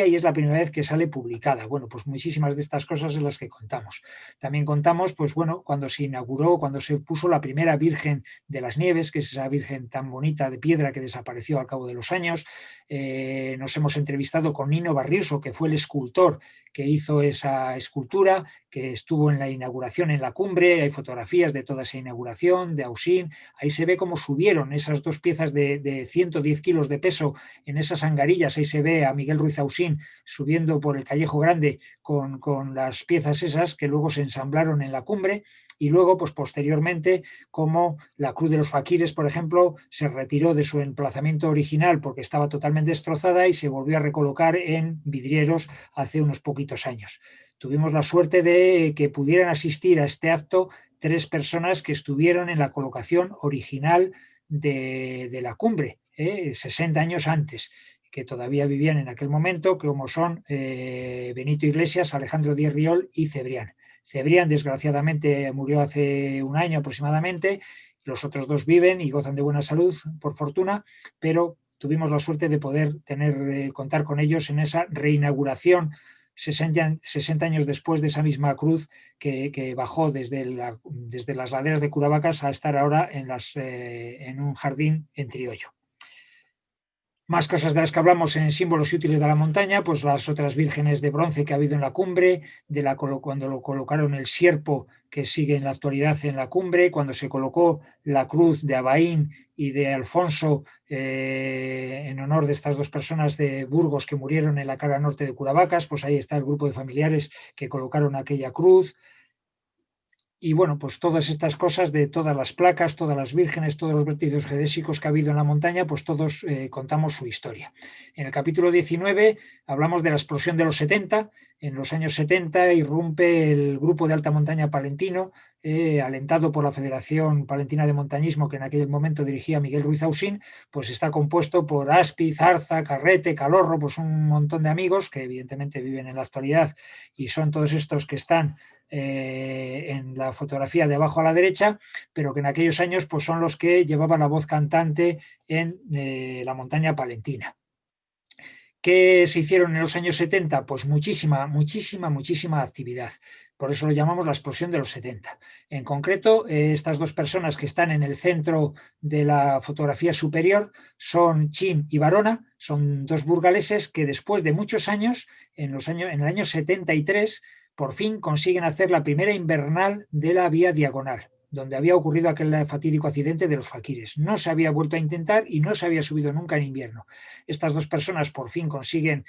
Speaker 2: y es la primera vez que sale publicada. Bueno, pues muchísimas de estas cosas son las que contamos. También contamos, pues bueno, cuando se inauguró, cuando se puso la primera Virgen de las Nieves, que es esa Virgen tan bonita de piedra que desapareció al cabo de los años. Nos hemos entrevistado con Nino Barrioso, que fue el escultor que hizo esa escultura, que estuvo en la inauguración en la cumbre. Hay fotografías de toda esa inauguración, de Ausín. Ahí se ve cómo subieron esas dos piezas de 110 kilos de peso en esas angarillas. Ahí se ve a Miguel Ruiz Ausín subiendo por el Callejo Grande con las piezas esas que luego se ensamblaron en la cumbre. Y luego, pues posteriormente, como la Cruz de los Faquires, por ejemplo, se retiró de su emplazamiento original porque estaba totalmente destrozada y se volvió a recolocar en vidrieros hace unos poquitos años. Tuvimos la suerte de que pudieran asistir a este acto 3 personas que estuvieron en la colocación original de la cumbre, 60 años antes, que todavía vivían en aquel momento, como son Benito Iglesias, Alejandro Díez Riol y Cebrián. Cebrián, desgraciadamente, murió hace un año aproximadamente. Los otros dos viven y gozan de buena salud, por fortuna, pero tuvimos la suerte de poder contar con ellos en esa reinauguración 60 años después de esa misma cruz que bajó desde las laderas de Curavacas a estar ahora en un jardín en Triollo. Más cosas de las que hablamos en símbolos y útiles de la montaña, pues las otras vírgenes de bronce que ha habido en la cumbre, cuando lo colocaron el sierpo que sigue en la actualidad en la cumbre, cuando se colocó la cruz de Abaín y de Alfonso en honor de estas dos personas de Burgos que murieron en la cara norte de Curavacas, pues ahí está el grupo de familiares que colocaron aquella cruz. Y bueno, pues todas estas cosas de todas las placas, todas las vírgenes, todos los vertidos geodésicos que ha habido en la montaña, pues todos contamos su historia. En el capítulo 19 hablamos de la explosión de los 70. En los años 70 irrumpe el grupo de alta montaña palentino, alentado por la Federación Palentina de Montañismo, que en aquel momento dirigía Miguel Ruiz Ausín, pues está compuesto por Aspi, Zarza, Carrete, Calorro, pues un montón de amigos que evidentemente viven en la actualidad y son todos estos que están en la fotografía de abajo a la derecha, pero que en aquellos años pues son los que llevaban la voz cantante en la montaña palentina. ¿Qué se hicieron en los años 70? Pues muchísima actividad. Por eso lo llamamos la explosión de los 70. En concreto, estas dos personas que están en el centro de la fotografía superior son Chin y Barona, son dos burgaleses que después de muchos años, en el año 73, por fin consiguen hacer la primera invernal de la vía diagonal, donde había ocurrido aquel fatídico accidente de los faquires. No se había vuelto a intentar y no se había subido nunca en invierno. Estas dos personas por fin consiguen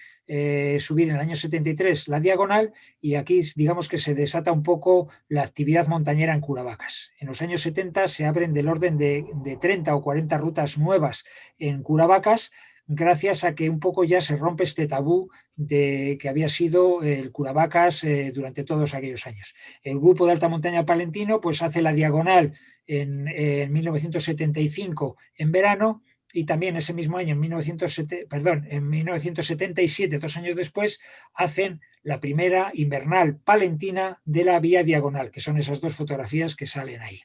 Speaker 2: subir en el año 73 la diagonal y aquí digamos que se desata un poco la actividad montañera en Curavacas. En los años 70 se abren del orden de 30 o 40 rutas nuevas en Curavacas, gracias a que un poco ya se rompe este tabú de que había sido el Curavacas durante todos aquellos años. El grupo de alta montaña palentino pues hace la diagonal en 1975 en verano y también ese mismo año, en 1977, 2 años después, hacen la primera invernal palentina de la vía diagonal, que son esas dos fotografías que salen ahí.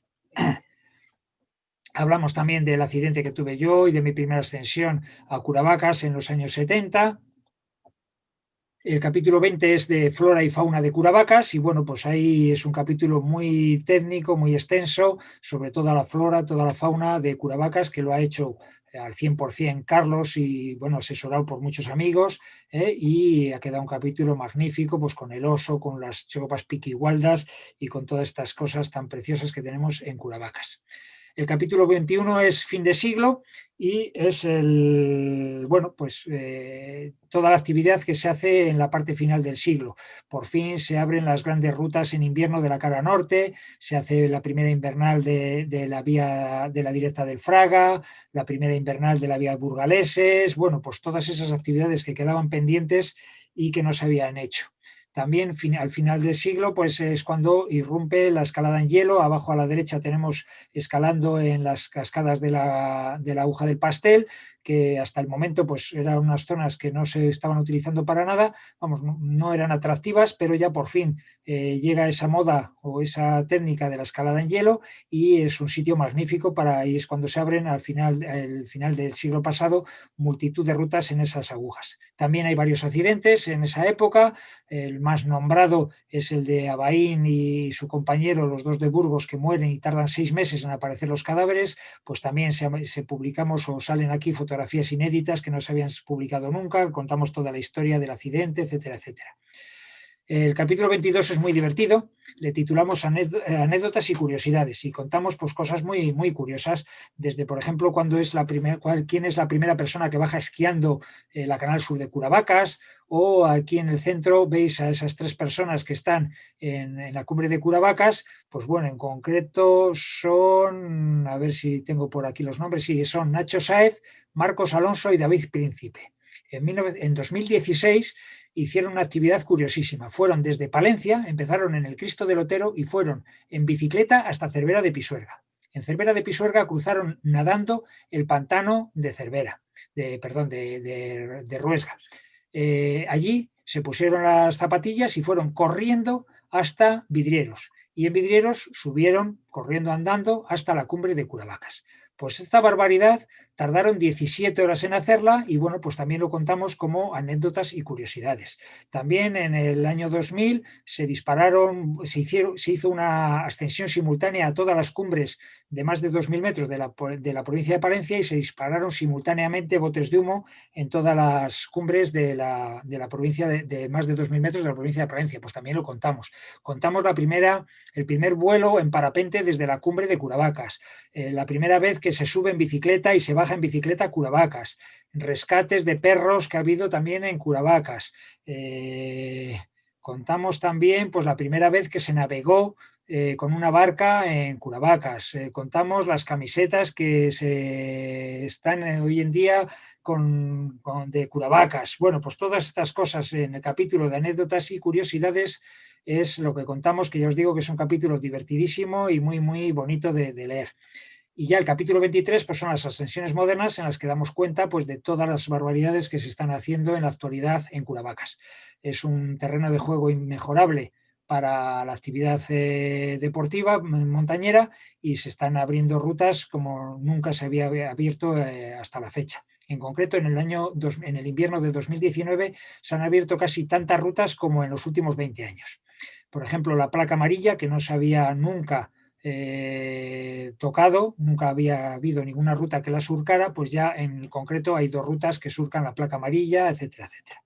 Speaker 2: Hablamos también del accidente que tuve yo y de mi primera ascensión a Curavacas en los años 70. El capítulo 20 es de flora y fauna de Curavacas y bueno, pues ahí es un capítulo muy técnico, muy extenso, sobre toda la flora, toda la fauna de Curavacas, que lo ha hecho al 100% Carlos y bueno, asesorado por muchos amigos, y ha quedado un capítulo magnífico, pues con el oso, con las chopas piquigualdas y con todas estas cosas tan preciosas que tenemos en Curavacas. El capítulo 21 es fin de siglo y es toda la actividad que se hace en la parte final del siglo. Por fin se abren las grandes rutas en invierno de la cara norte, se hace la primera invernal de la vía de la directa del Fraga, la primera invernal de la vía Burgaleses, bueno, pues todas esas actividades que quedaban pendientes y que no se habían hecho. También al final del siglo pues es cuando irrumpe la escalada en hielo. Abajo a la derecha tenemos escalando en las cascadas de la aguja del pastel, que hasta el momento pues eran unas zonas que no se estaban utilizando para nada, vamos, no eran atractivas, pero ya por fin llega esa moda o esa técnica de la escalada en hielo y es un sitio magnífico y es cuando se abren el final del siglo pasado multitud de rutas en esas agujas. También hay varios accidentes en esa época. El más nombrado es el de Abaín y su compañero, los dos de Burgos, que mueren y tardan 6 meses en aparecer los cadáveres. Pues también se publicamos o salen aquí fotografías inéditas que no se habían publicado nunca, contamos toda la historia del accidente, etcétera, etcétera. El capítulo 22 es muy divertido, le titulamos anécdotas y curiosidades y contamos pues cosas muy, muy curiosas, desde por ejemplo quién es la primera persona que baja esquiando la Canal Sur de Curavacas, o aquí en el centro veis a esas 3 personas que están en la cumbre de Curavacas. Pues bueno, en concreto son, a ver si tengo por aquí los nombres, sí, son Nacho Sáez, Marcos Alonso y David Príncipe. En 2016 hicieron una actividad curiosísima. Fueron desde Palencia, empezaron en el Cristo del Otero y fueron en bicicleta hasta Cervera de Pisuerga. En Cervera de Pisuerga cruzaron nadando el pantano de Cervera. de Ruesga. Allí se pusieron las zapatillas y fueron corriendo hasta Vidrieros. Y en Vidrieros subieron corriendo andando hasta la cumbre de Curavacas. Pues esta barbaridad tardaron 17 horas en hacerla y bueno, pues también lo contamos como anécdotas y curiosidades. También en el año 2000 se hizo una ascensión simultánea a todas las cumbres de más de 2.000 metros de la provincia de Palencia y se dispararon simultáneamente botes de humo en todas las cumbres de la provincia de más de 2.000 metros de la provincia de Palencia. Pues también lo contamos. Contamos el primer vuelo en parapente desde la cumbre de Curavacas, la primera vez que se sube en bicicleta y se baja en bicicleta a Curavacas, rescates de perros que ha habido también en Curavacas. Contamos también pues, la primera vez que se navegó con una barca en Curavacas. Contamos las camisetas que se están hoy en día de Curavacas. Bueno, pues todas estas cosas en el capítulo de anécdotas y curiosidades es lo que contamos, que ya os digo que es un capítulo divertidísimo y muy, muy bonito de leer. Y ya el capítulo 23 pues son las ascensiones modernas en las que damos cuenta pues, de todas las barbaridades que se están haciendo en la actualidad en Curavacas. Es un terreno de juego inmejorable para la actividad deportiva montañera y se están abriendo rutas como nunca se había abierto hasta la fecha. En concreto, en el invierno de 2019 se han abierto casi tantas rutas como en los últimos 20 años. Por ejemplo, la placa amarilla, que no se había nunca tocado, nunca había habido ninguna ruta que la surcara, pues ya en concreto hay 2 rutas que surcan la placa amarilla, etcétera, etcétera.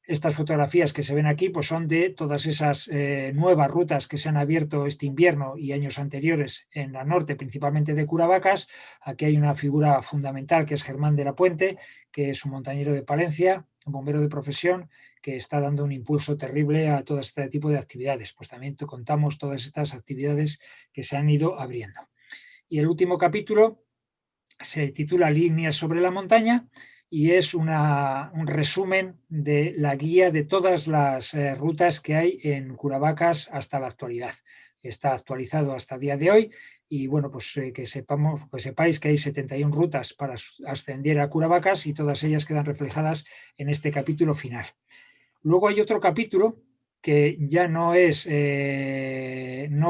Speaker 2: Estas fotografías que se ven aquí pues son de todas esas nuevas rutas que se han abierto este invierno y años anteriores en la norte, principalmente de Curavacas. Aquí hay una figura fundamental que es Germán de la Puente, que es un montañero de Palencia, un bombero de profesión, que está dando un impulso terrible a todo este tipo de actividades. Pues también te contamos todas estas actividades que se han ido abriendo. Y el último capítulo se titula Líneas sobre la montaña y es un resumen de la guía de todas las rutas que hay en Curavacas hasta la actualidad. Está actualizado hasta el día de hoy y bueno, pues que sepáis que hay 71 rutas para ascender a Curavacas y todas ellas quedan reflejadas en este capítulo final. Luego hay otro capítulo que ya no va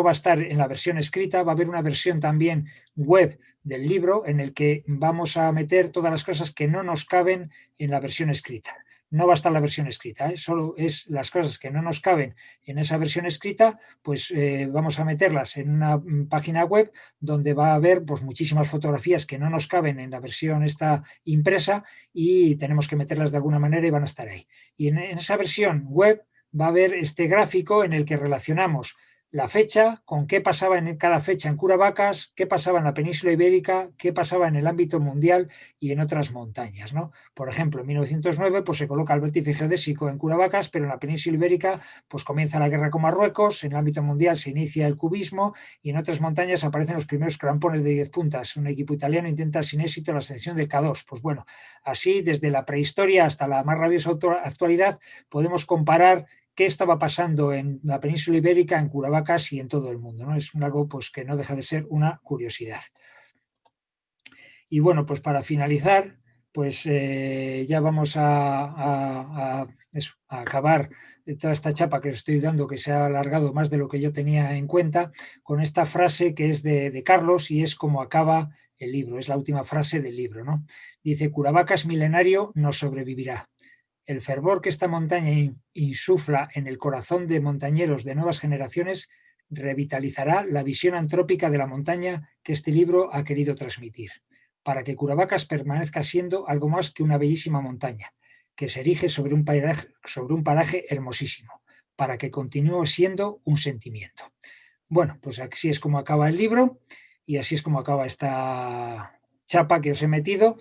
Speaker 2: a estar en la versión escrita, va a haber una versión también web del libro en el que vamos a meter todas las cosas que no nos caben en la versión escrita. No va a estar la versión escrita, solo es las cosas que no nos caben en esa versión escrita, pues vamos a meterlas en una página web donde va a haber pues, muchísimas fotografías que no nos caben en la versión esta impresa y tenemos que meterlas de alguna manera y van a estar ahí. Y en esa versión web va a haber este gráfico en el que relacionamos la fecha con qué pasaba en cada fecha en Curavacas, qué pasaba en la península ibérica, qué pasaba en el ámbito mundial y en otras montañas, ¿no? Por ejemplo, en 1909 pues, se coloca el vértice geodésico en Curavacas, pero en la península ibérica pues, comienza la guerra con Marruecos, en el ámbito mundial se inicia el cubismo y en otras montañas aparecen los primeros crampones de 10 puntas. Un equipo italiano intenta sin éxito la ascensión del K2. Pues bueno, así desde la prehistoria hasta la más rabiosa actualidad podemos comparar qué estaba pasando en la península ibérica, en Curavacas y en todo el mundo, ¿no? Es algo pues, que no deja de ser una curiosidad. Y bueno, pues para finalizar, pues ya vamos a acabar toda esta chapa que os estoy dando, que se ha alargado más de lo que yo tenía en cuenta, con esta frase que es de Carlos y es como acaba el libro, es la última frase del libro, ¿no? Dice, Curavacas milenario nos sobrevivirá. El fervor que esta montaña insufla en el corazón de montañeros de nuevas generaciones revitalizará la visión antrópica de la montaña que este libro ha querido transmitir, para que Curavacas permanezca siendo algo más que una bellísima montaña, que se erige sobre un paraje hermosísimo, para que continúe siendo un sentimiento. Bueno, pues así es como acaba el libro y así es como acaba esta chapa que os he metido.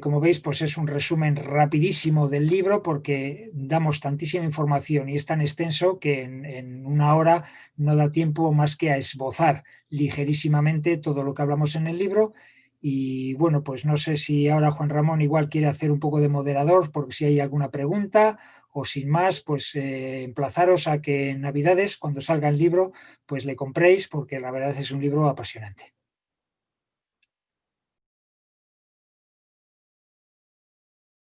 Speaker 2: Como veis, pues es un resumen rapidísimo del libro porque damos tantísima información y es tan extenso que en una hora no da tiempo más que a esbozar ligerísimamente todo lo que hablamos en el libro. Y bueno, pues no sé si ahora Juan Ramón igual quiere hacer un poco de moderador porque si hay alguna pregunta o sin más, pues emplazaros a que en Navidades, cuando salga el libro, pues le compréis porque la verdad es un libro apasionante.